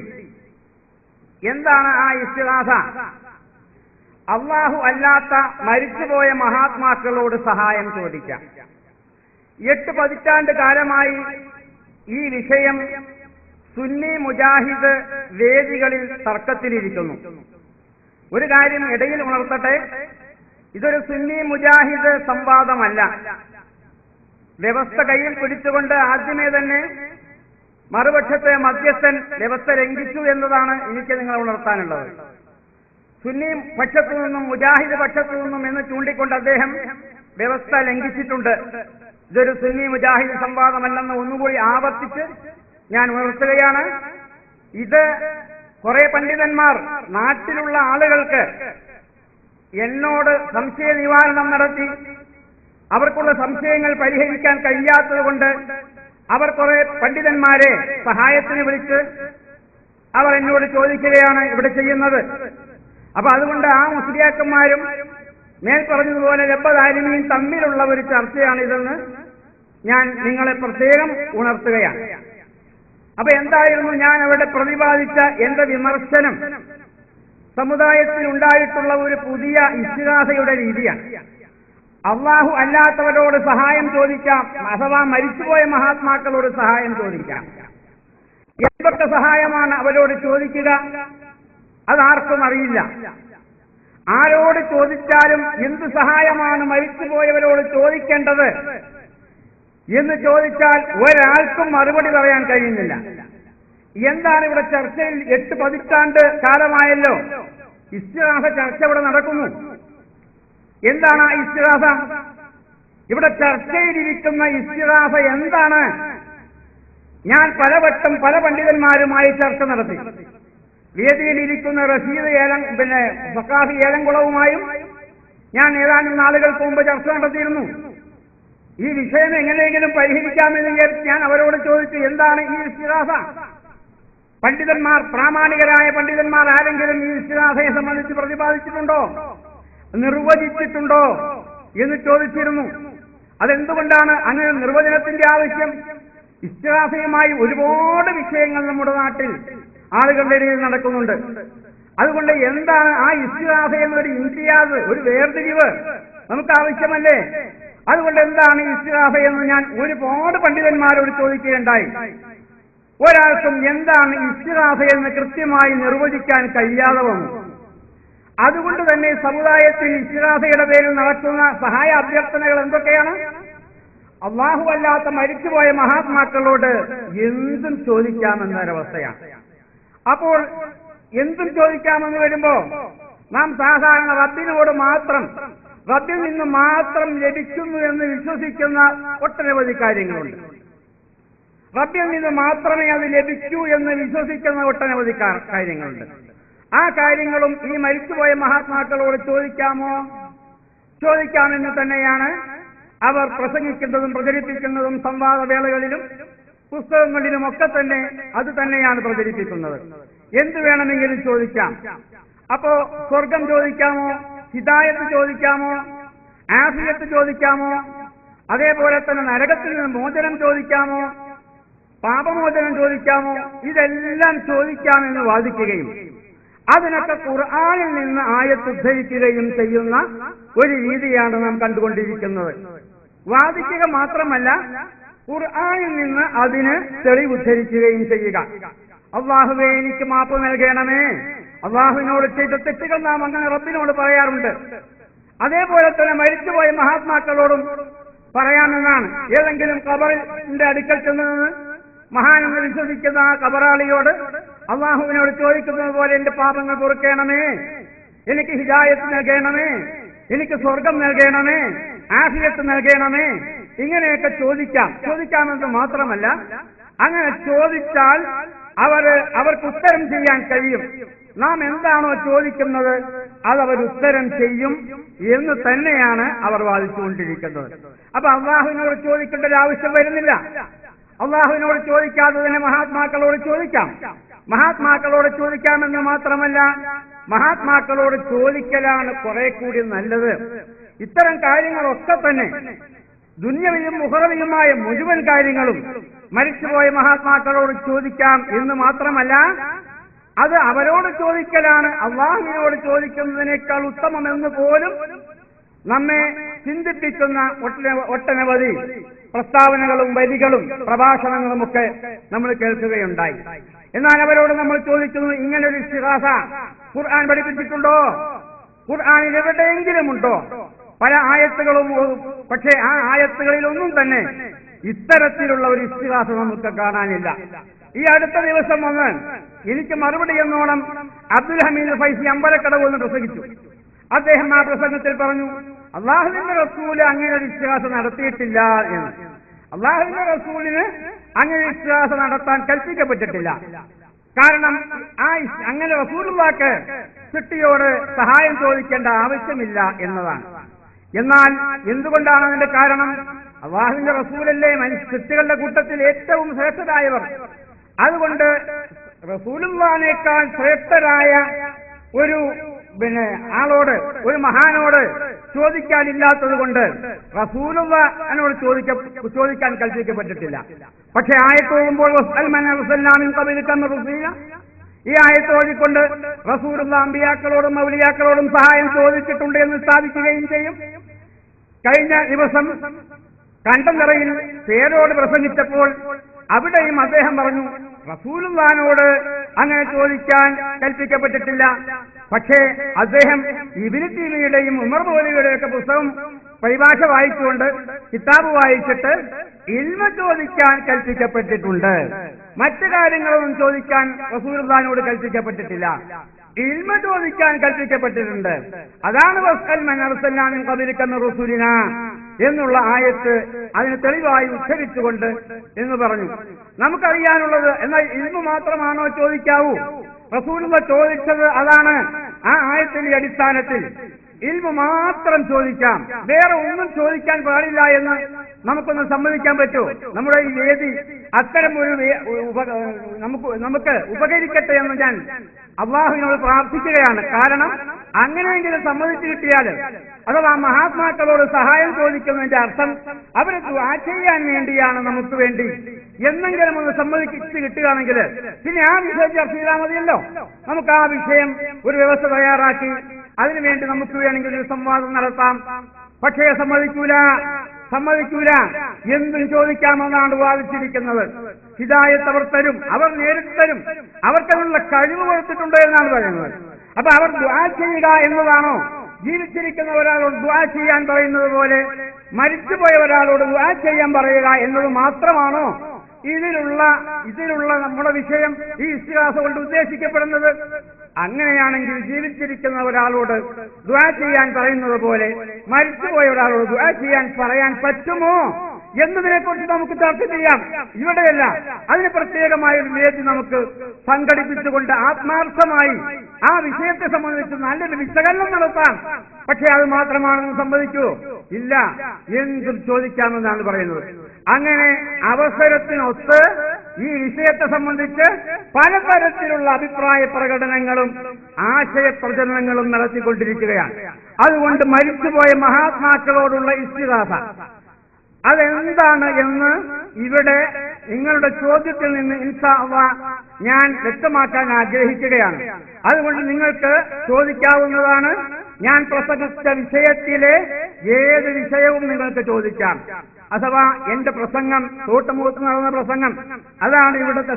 എന്താണ്? ആ ഇസ്തിഗാസ അല്ലാഹു അല്ലാത്ത മരിച്ചുപോയ മഹാത്മാക്കളോട് സഹായം ചോദിക്കാം. 8 പതിറ്റാണ്ട് കാലമായി ഈ വിഷയം സുന്നി മുജാഹിദ് വേദികളിൽ തർക്കത്തിലിരിക്കുന്നു. ഒരു കാര്യം ഇടയിൽ ഉണർത്തട്ടെ, ഇതൊരു സുന്നി മുജാഹിദ് സംവാദമല്ല. വ്യവസ്ഥ കയ്യിൽ പിടിച്ചുകൊണ്ട് ആദ്യമേ തന്നെ മറുപക്ഷത്തെ മധ്യസ്ഥൻ വ്യവസ്ഥ ലംഘിച്ചു എന്നതാണ് എനിക്ക് നിങ്ങളെ ഉണർത്താനുള്ളത്. സുന്നി പക്ഷത്തു നിന്നും മുജാഹിദ് പക്ഷത്തു നിന്നും എന്ന് ചൂണ്ടിക്കൊണ്ട് അദ്ദേഹം വ്യവസ്ഥ ലംഘിച്ചിട്ടുണ്ട്. ഇതൊരു സുന്നി മുജാഹിദ് സംവാദമല്ലെന്ന് ഒന്നുകൂടി ആവർത്തിച്ച് ഞാൻ ഉണർത്തുകയാണ്. ഇത് കുറെ പണ്ഡിതന്മാർ നാട്ടിലുള്ള ആളുകൾക്ക് എന്നോട് സംശയ നിവാരണം നടത്തി അവർക്കുള്ള സംശയങ്ങൾ പരിഹരിക്കാൻ കഴിയാത്തത് കൊണ്ട് അവർ കുറെ പണ്ഡിതന്മാരെ സഹായത്തിന് വിളിച്ച് അവർ എന്നോട് ചോദിക്കുകയാണ് ഇവിടെ ചെയ്യുന്നത്. അപ്പൊ അതുകൊണ്ട് ആ മുസ്ലിയാക്കന്മാരും മേൽ പറഞ്ഞതുപോലെ രബ്ബദാരിമിയും തമ്മിലുള്ള ഒരു ചർച്ചയാണിതെന്ന് ഞാൻ നിങ്ങളെ പ്രത്യേകം ഉണർത്തുകയാണ്. അപ്പൊ എന്തായിരുന്നു ഞാൻ അവിടെ പ്രതിപാദിച്ച എന്റെ വിമർശനം? സമുദായത്തിൽ ഉണ്ടായിട്ടുള്ള ഒരു പുതിയ ഇസ്തിഗാസയുടെ രീതിയാണ്. അല്ലാഹു അല്ലാത്തവരോട് സഹായം ചോദിക്കാം, അഥവാ മരിച്ചുപോയ മഹാത്മാക്കളോട് സഹായം ചോദിക്കാം. എന്തൊക്കെ സഹായമാണ് അവരോട് ചോദിക്കുക? അതാർക്കും അറിയില്ല. ആരോട് ചോദിച്ചാലും എന്ത് സഹായമാണ് മരിച്ചുപോയവരോട് ചോദിക്കേണ്ടത് എന്ന് ചോദിച്ചാൽ ഒരാൾക്കും മറുപടി പറയാൻ കഴിയുന്നില്ല. എന്താണ് ഇവിടെ ചർച്ചയിൽ? 8 പതിറ്റാണ്ട് കാലമായല്ലോ ഇസ്തിഗാസ ചർച്ച ഇവിടെ നടക്കുന്നു. എന്താണ് ആ ഇസ്തിഗാസ? ഇവിടെ ചർച്ചയിലിരിക്കുന്ന ഇസ്തിഗാസ എന്താണ്? ഞാൻ പലവട്ടം പല പണ്ഡിതന്മാരുമായി ചർച്ച നടത്തി. വേദിയിലിരിക്കുന്ന റഷീദ് സഖാഫി ഏലംകുളവുമായും ഞാൻ ഏതാനും നാളുകൾക്ക് മുമ്പ് ചർച്ച നടത്തിയിരുന്നു. ഈ വിഷയം എങ്ങനെയെങ്കിലും പരിഹരിക്കാമെന്ന് വിചാരിച്ച് ഞാൻ അവരോട് ചോദിച്ചു, എന്താണ് ഈ ഇസ്തിഗാസ? പണ്ഡിതന്മാർ, പ്രാമാണികരായ പണ്ഡിതന്മാർ ആരെങ്കിലും ഈ ഇസ്തിഗാസയെ സംബന്ധിച്ച് പ്രതിപാദിച്ചിട്ടുണ്ടോ, നിർവചിച്ചിട്ടുണ്ടോ എന്ന് ചോദിച്ചിരുന്നു. അതെന്തുകൊണ്ടാണ് അങ്ങനെ നിർവചനത്തിന്റെ ആവശ്യം? ഇസ്തിഗാസയുമായി ഒരുപാട് വിഷയങ്ങൾ നമ്മുടെ നാട്ടിൽ ആളുകളുടെ ഇടയിൽ നടക്കുന്നുണ്ട്. അതുകൊണ്ട് എന്താണ് ആ ഇസ്തിഗാസ എന്നൊരു ഇംതിയാസ്, ഒരു വേർതിരിവ് നമുക്ക് ആവശ്യമല്ലേ? അതുകൊണ്ട് എന്താണ് ഇസ്തിഗാസ എന്ന് ഞാൻ ഒരുപാട് പണ്ഡിതന്മാരോട് ചോദിക്കുകയുണ്ടായി. ഒരാൾക്കും എന്താണ് ഇസ്തിഗാസ എന്ന് കൃത്യമായി നിർവചിക്കാൻ കഴിയാതെ വന്നു. അതുകൊണ്ട് തന്നെ സമുദായത്തിൽ ഇസ്തിഗാസയുടെ പേരിൽ നടക്കുന്ന സഹായ അഭ്യർത്ഥനകൾ എന്തൊക്കെയാണ്? അല്ലാഹു അല്ലാത്ത മരിച്ചുപോയ മഹാത്മാക്കളോട് എന്തും ചോദിക്കാമെന്നൊരവസ്ഥയാണ്. അപ്പോൾ എന്തും ചോദിക്കാമെന്ന് വരുമ്പോ നാം സാധാരണ റബ്ബിനോട് മാത്രം, റബ്ബിൽ നിന്ന് മാത്രം ലഭിക്കുന്നു എന്ന് വിശ്വസിക്കുന്ന ഒട്ടനവധി കാര്യങ്ങളുണ്ട്. റബ്ബിൽ നിന്ന് മാത്രമേ അത് ലഭിക്കൂ എന്ന് വിശ്വസിക്കുന്ന ഒട്ടനവധി കാര്യങ്ങളുണ്ട്. ആ കാര്യങ്ങളും ഈ മരിച്ചുപോയ മഹാത്മാക്കളോട് ചോദിക്കാമോ? ചോദിക്കാമെന്ന് തന്നെയാണ് അവർ പ്രസംഗിക്കുന്നതും പ്രചരിപ്പിക്കുന്നതും. സംവാദവേളകളിലും പുസ്തകങ്ങളിലും ഒക്കെ തന്നെ അത് തന്നെയാണ് പ്രചരിപ്പിക്കുന്നത്. എന്ത് വേണമെങ്കിലും ചോദിക്കാം. അപ്പോ സ്വർഗം ചോദിക്കാമോ? ഹിദായത്ത് ചോദിക്കാമോ? ആഫിയത്ത് ചോദിക്കാമോ? അതേപോലെ തന്നെ നരകത്തിൽ നിന്ന് മോചനം ചോദിക്കാമോ? പാപമോചനം ചോദിക്കാമോ? ഇതെല്ലാം ചോദിക്കാമെന്ന് വാദിക്കുകയും അതിനൊക്കെ ഖുർആനിൽ നിന്ന് ആയത്ത് ഉദ്ധരിക്കുകയും ചെയ്യുന്ന ഒരു രീതിയാണ് നാം കണ്ടുകൊണ്ടിരിക്കുന്നത്. വാദിക്കുക മാത്രമല്ല, ഖുർആനിൽ നിന്ന് അതിന് തെളിവുദ്ധരിക്കുകയും ചെയ്യുക. അല്ലാഹുവേ എനിക്ക് മാപ്പ് നൽകണമേ, അല്ലാഹുവിനോട് ചെയ്ത തെറ്റുകൾ നാം അങ്ങനെ റബ്ബിനോട് പറയാറുണ്ട്. അതേപോലെ തന്നെ മരിച്ചുപോയ മഹാത്മാക്കളോടും പറയാമെന്നാണ്. ഏതെങ്കിലും ഖബറിന്റെ അടുക്കൽ ചെന്ന് മഹാനെന്ന് വിശ്വസിക്കുന്ന ആ ഖബറാളിയോട് അള്ളാഹുവിനോട് ചോദിക്കുന്നത് പോലെ എന്റെ പാപങ്ങൾ പൊറുക്കണമേ, എനിക്ക് ഹിദായത്ത് നൽകണമേ, എനിക്ക് സ്വർഗം നൽകണമേ, ആഫിയത്ത് നൽകണമേ, ഇങ്ങനെയൊക്കെ ചോദിക്കാമെന്ന് മാത്രമല്ല, അങ്ങനെ ചോദിച്ചാൽ അവർക്ക് ഉത്തരം ചെയ്യാൻ കഴിയും. നാം എന്താണോ ചോദിക്കുന്നത് അതവർ ഉത്തരം ചെയ്യും എന്ന് തന്നെയാണ് അവർ വാദിച്ചുകൊണ്ടിരിക്കുന്നത്. അപ്പൊ അള്ളാഹുവിനോട് ചോദിക്കേണ്ട ഒരു ആവശ്യം വരുന്നില്ല. അള്ളാഹുവിനോട് ചോദിക്കാതെ തന്നെ മഹാത്മാക്കളോട് ചോദിക്കാം. മഹാത്മാക്കളോട് ചോദിക്കാമെന്ന് മാത്രമല്ല, മഹാത്മാക്കളോട് ചോദിക്കലാണ് കുറെ കൂടി നല്ലത്. ഇത്തരം കാര്യങ്ങളൊക്കെ തന്നെ ദുന്യവിയും മുഹറവിയുമായ മുഴുവൻ കാര്യങ്ങളും മരിച്ചുപോയ മഹാത്മാക്കളോട് ചോദിക്കാം എന്ന് മാത്രമല്ല, അത് അവരോട് ചോദിക്കലാണ് അള്ളാഹുവിനോട് ചോദിക്കുന്നതിനേക്കാൾ ഉത്തമമെന്ന് പോലും നമ്മെ ചിന്തിപ്പിക്കുന്ന ഒട്ടനവധി പ്രസ്താവനകളും വരികളും പ്രഭാഷണങ്ങളുമൊക്കെ നമ്മൾ കേൾക്കുകയുണ്ടായി. എന്നാൽ അവരോട് നമ്മൾ ചോദിക്കുന്നു, ഇങ്ങനൊരു ഇസ്തിഗാസ ഖുർആൻ പഠിപ്പിച്ചിട്ടുണ്ടോ? ഖുർആനിൽ എവിടെയെങ്കിലും ഉണ്ടോ? പല ആയത്തുകളും, പക്ഷേ ആ ആയത്തുകളിലൊന്നും തന്നെ ഇത്തരത്തിലുള്ള ഒരു ഇസ്തിഗാസ നമുക്ക് കാണാനില്ല. ഈ അടുത്ത ദിവസം വന്ന് എനിക്ക് മറുപടി എന്നോണം അബ്ദുൽ ഹമീദ് ഫൈസി അമ്പലക്കടവ് എന്ന് പ്രസംഗിച്ചു. അദ്ദേഹം ആ പ്രസംഗത്തിൽ പറഞ്ഞു, അള്ളാഹുവിന്റെ റസൂല് അങ്ങനെ ഒരു ഇസ്തിഗാസ നടത്തിയിട്ടില്ല എന്ന്. അള്ളാഹുവിന്റെ റസൂലിന് അങ്ങനെ ഇസ്തിഗാസ നടത്താൻ കൽപ്പിക്കപ്പെട്ടിട്ടില്ല. കാരണം അങ്ങനെ റസൂലുള്ളാഹിക്ക് കുട്ടിയോട് സഹായം ചോദിക്കേണ്ട ആവശ്യമില്ല എന്നതാണ്. എന്നാൽ എന്തുകൊണ്ടാണ് അതിന്റെ കാരണം? അള്ളാഹുവിന്റെ റസൂലല്ലേ സൃഷ്ടികളുടെ കൂട്ടത്തിൽ ഏറ്റവും ശ്രേഷ്ഠരായവർ. അതുകൊണ്ട് റസൂലുള്ളാഹിനേക്കാൾ ശ്രേഷ്ഠരായ ഒരു ആളോട്, ഒരു മഹാനോട് ചോദിക്കാനില്ലാത്തത് കൊണ്ട് റസൂലുള്ളാഹിനോട് ചോദിക്കാൻ കൽപ്പിക്കപ്പെട്ടിട്ടില്ല. പക്ഷെ ആയത്ത് ഓതുമ്പോൾ ഈ ആയത്ത് ഓതിക്കൊണ്ട് റസൂലുള്ളാഹി അമ്പിയാക്കളോടും ഔലിയാക്കളോടും സഹായം ചോദിച്ചിട്ടുണ്ട് എന്ന് സ്ഥാപിക്കുകയും ചെയ്യും. കഴിഞ്ഞ ദിവസം കണ്ടംതറയിൽ പേരോട് പ്രസംഗിച്ചപ്പോൾ അവിടെയും അദ്ദേഹം പറഞ്ഞു, റസൂലുള്ളാഹിനോട് അങ്ങനെ ചോദിക്കാൻ കൽപ്പിക്കപ്പെട്ടിട്ടില്ല. പക്ഷേ അദ്ദേഹം ഇബ്നു തൈമിയ്യയുടെയും ഉമർ മൗലവിയുടെയൊക്കെ പുസ്തകം പരിഭാഷ വായിച്ചുകൊണ്ട്, കിതാബ് വായിച്ചിട്ട് ഇൽമ ചോദിക്കാൻ കൽപ്പിക്കപ്പെട്ടിട്ടുണ്ട്. മറ്റു കാര്യങ്ങളൊന്നും ചോദിക്കാൻ റസൂലുള്ളാഹിനോട് കൽപ്പിക്കപ്പെട്ടിട്ടില്ല. ഇൽമ ചോദിക്കാൻ കൽപ്പിക്കപ്പെട്ടിട്ടുണ്ട്. അതാണ് വസ്അൽ മൻ അർസൽനാ മിൻ ഖബ്ലിക മിർ റസൂലിനാ എന്നുള്ള ആയത്ത് അതിന് തെളിവായി ഉദ്ധരിച്ചുകൊണ്ട് എന്ന് പറഞ്ഞു. നമുക്കറിയാനുള്ളത്, എന്നാൽ ഇൽമ മാത്രമാണോ ചോദിക്കാവൂ? റസൂലുള്ളാഹി ചോദിച്ചത് അതാണ്. ആ ആയത്തിന്റെ അടിസ്ഥാനത്തിൽ ഇൽമ മാത്രം ചോദിക്കാം, വേറെ ഒന്നും ചോദിക്കാൻ പാടില്ല എന്ന് നമുക്കൊന്ന് സമ്മതിക്കാൻ പറ്റുമോ? നമ്മുടെ ഈ വേദി അത്തരം ഒരു നമുക്ക് ഉപകരിക്കട്ടെ എന്ന് ഞാൻ അള്ളാഹുവിനോട് പ്രാർത്ഥിക്കുകയാണ്. കാരണം അങ്ങനെയെങ്കിലും സമ്മതിച്ചു കിട്ടിയാൽ, അഥവാ മഹാത്മാക്കളോട് സഹായം ചോദിക്കുന്നതിന്റെ അർത്ഥം അവരെ ദുആ ചെയ്യാൻ വേണ്ടിയാണ് നമുക്ക് വേണ്ടി എന്നെങ്കിലും ഒന്ന് സമ്മതിച്ച് കിട്ടുകയാണെങ്കിൽ പിന്നെ ആ വിഷയം ചർച്ച ചെയ്താൽ മതിയല്ലോ. നമുക്ക് ആ വിഷയം ഒരു വ്യവസ്ഥ തയ്യാറാക്കി അതിനുവേണ്ടി നമുക്ക് വേണമെങ്കിൽ ഒരു സംവാദം നടത്താം. പക്ഷേ സമ്മതിക്കൂല. എന്തും ചോദിക്കാമെന്നാണ് വാദിച്ചിരിക്കുന്നത്. ഹിദായത്ത് അവർ തരും, അവർ നേരിട്ട് തരും, അവർക്കതിനുള്ള കഴിവ് കൊടുത്തിട്ടുണ്ട് എന്നാണ് പറയുന്നത്. അപ്പൊ അവർ ദുആ ചെയ്യുക എന്നതാണോ? ജീവിച്ചിരിക്കുന്ന ഒരാളോട് ദുആ ചെയ്യാൻ പറയുന്നത് പോലെ മരിച്ചുപോയ ഒരാളോട് ദുആ ചെയ്യാൻ പറയുക എന്നത് മാത്രമാണോ ഇതിലുള്ള നമ്മുടെ വിഷയം, ഈ ഇസ്തിഗാസ കൊണ്ട് ഉദ്ദേശിക്കപ്പെടുന്നത്? അങ്ങനെയാണെങ്കിൽ ജീവിച്ചിരിക്കുന്ന ഒരാളോട് ദുആ ചെയ്യാൻ പറയുന്നത് പോലെ മരിച്ചുപോയ ഒരാളോട് ദുആ ചെയ്യാൻ പറയാൻ പറ്റുമോ എന്നതിനെക്കുറിച്ച് നമുക്ക് ചർച്ച ചെയ്യാം. ഇവിടെയല്ല, അതിന് പ്രത്യേകമായ ഒരു വേദി നമുക്ക് സംഘടിപ്പിച്ചുകൊണ്ട് ആത്മാർത്ഥമായി ആ വിഷയത്തെ സംബന്ധിച്ച് നല്ലൊരു വിശകലനം നടത്താം. പക്ഷെ അത് മാത്രമാണെന്ന് സമ്മതിക്കുമോ? ഇല്ല, എന്തും ചോദിക്കാമെന്നാണ് പറയുന്നത്. അങ്ങനെ അവസരത്തിനൊത്ത് ഈ വിഷയത്തെ സംബന്ധിച്ച് പലതരത്തിലുള്ള അഭിപ്രായ പ്രകടനങ്ങളും ആശയപ്രചരണങ്ങളും നടത്തിക്കൊണ്ടിരിക്കുകയാണ്. അതുകൊണ്ട് മരിച്ചുപോയ മഹാത്മാക്കളോടുള്ള ഇസ്തിഗാസ അതെന്താണ് എന്ന് ഇവിടെ നിങ്ങളുടെ ചോദ്യത്തിൽ നിന്ന് ഇൻഷാ അല്ലാഹ് ഞാൻ വ്യക്തമാക്കാൻ ആഗ്രഹിക്കുകയാണ്. അതുകൊണ്ട് നിങ്ങൾക്ക് ചോദിക്കാവുന്നതാണ്. ഞാൻ പ്രസംഗിച്ച വിഷയത്തിലെ ഏത് വിഷയവും നിങ്ങൾക്ക് ചോദിക്കാം. അഥവാ എന്റെ പ്രസംഗം, തോട്ടുമുഖത്ത് നടന്ന പ്രസംഗം, അതാണ് ഇവിടുത്തെ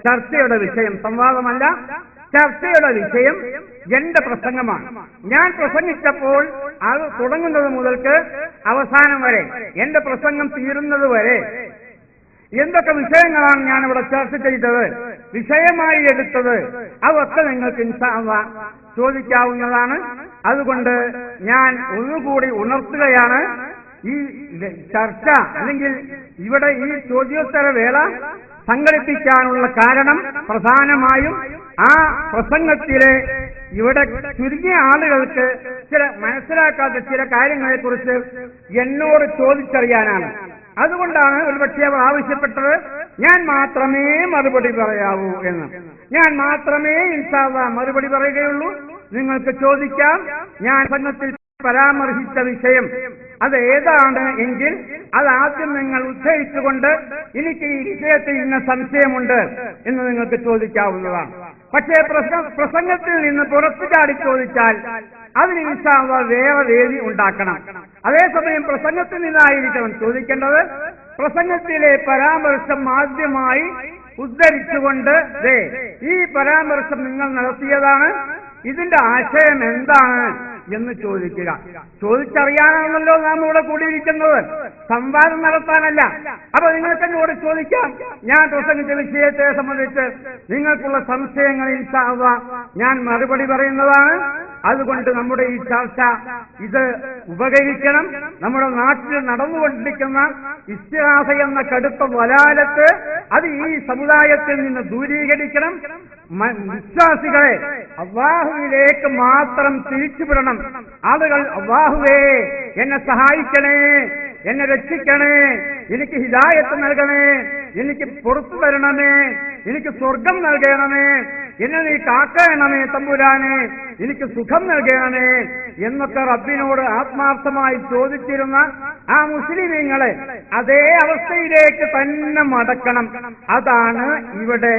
ചർച്ചയുടെ വിഷയം. സംവാദമല്ല, ചർച്ചയുടെ വിഷയം എന്റെ പ്രസംഗമാണ്. ഞാൻ പ്രസംഗിച്ചപ്പോൾ അത് തുടങ്ങുന്നത് മുതൽക്ക് അവസാനം വരെ, എന്റെ പ്രസംഗം തീരുന്നത് വരെ എന്തൊക്കെ വിഷയങ്ങളാണ് ഞാനിവിടെ ചർച്ച ചെയ്തത്, വിഷയമായി എടുത്തത്, അതൊക്കെ നിങ്ങൾക്ക് ഇൻഷാ അല്ലാഹ് ചോദിക്കാവുന്നതാണ്. അതുകൊണ്ട് ഞാൻ ഒന്നുകൂടി ഉണർത്തുകയാണ്, ഈ ചർച്ച അല്ലെങ്കിൽ ഇവിടെ ഈ ചോദ്യോത്തര വേള സംഘടിപ്പിക്കാനുള്ള കാരണം പ്രധാനമായും ആ പ്രസംഗത്തിലെ ഇവിടെ ചുരുങ്ങിയ ആളുകൾക്ക് മനസ്സിലാക്കാത്ത ചില കാര്യങ്ങളെക്കുറിച്ച് എന്നോട് ചോദിച്ചറിയാനാണ്. അതുകൊണ്ടാണ് ഒരുപക്ഷെ അവർ ആവശ്യപ്പെട്ടത് ഞാൻ മാത്രമേ മറുപടി പറയാവൂ എന്ന്. ഞാൻ മാത്രമേ ഇൻഷാ അല്ലാഹ് മറുപടി പറയുകയുള്ളൂ. നിങ്ങൾക്ക് ചോദിക്കാം. ഞാൻ പ്രസംഗത്തിൽ പരാമർശിച്ച വിഷയം അത് ഏതാണ് എങ്കിൽ അത് ആദ്യം നിങ്ങൾ ഉദ്ധരിച്ചുകൊണ്ട് എനിക്ക് ഈ വിഷയത്തിൽ ഇന്ന സംശയമുണ്ട് എന്ന് നിങ്ങൾക്ക് ചോദിക്കാവുന്നതാണ്. പക്ഷേ പ്രസംഗത്തിൽ നിന്ന് പുറത്തു ചാടി ചോദിച്ചാൽ അതിന് ഇൻഷാ അല്ലാഹ് വേറെ വേദി ഉണ്ടാക്കണം. അതേസമയം പ്രസംഗത്തിൽ നിന്നായിരിക്കണം ചോദിക്കേണ്ടത്. പ്രസംഗത്തിലെ പരാമർശം ആദ്യമായി ഉദ്ധരിച്ചുകൊണ്ട് ഈ പരാമർശം നിങ്ങൾ നടത്തിയതാണ്, ഇതിന്റെ ആശയം എന്താണ് എന്ന് ചോദിക്കുക. ചോദിച്ചറിയാനാണല്ലോ നാം ഇവിടെ കൂടിയിരിക്കുന്നത്, സംവാദം നടത്താനല്ല. അപ്പൊ നിങ്ങൾക്ക് എന്നോട് ചോദിക്കാം. ഞാൻ പ്രസംഗിച്ച വിഷയത്തെ സംബന്ധിച്ച് നിങ്ങൾക്കുള്ള സംശയങ്ങൾ ഇൻഷാ അല്ലാഹ് ഞാൻ മറുപടി പറയുന്നതാണ്. അതുകൊണ്ട് നമ്മുടെ ഈ ചർച്ച ഇത് ഉപകരിക്കണം. നമ്മുടെ നാട്ടിൽ നടന്നുകൊണ്ടിരിക്കുന്ന ഇസ്തിഹാസ എന്ന കടുത്ത വലാലത്ത് അത് ഈ സമുദായത്തിൽ നിന്ന് ദൂരീകരിക്കണം. വിശ്വാസികളെ അല്ലാഹുവിലേക്ക് മാത്രം തിരിച്ചുവിടണം. ആളുകൾ അല്ലാഹുവേ എന്നെ സഹായിക്കണേ, എന്നെ രക്ഷിക്കണേ, എനിക്ക് ഹിദായത്ത് നൽകണേ, എനിക്ക് പുറത്തു തരണമേ, എനിക്ക് സ്വർഗം നൽകണമേ, എന്നെ നീ കാക്കണമേ തമ്പുരാനെ, എനിക്ക് സുഖം നൽകണമേ എന്നൊക്കെ റബ്ബിനോട് ആത്മാർത്ഥമായി ചോദിച്ചിരുന്ന ആ മുസ്ലിമീങ്ങളെ അതേ അവസ്ഥയിലേക്ക് തന്നെ മടക്കണം. അതാണ് ഇവിടെ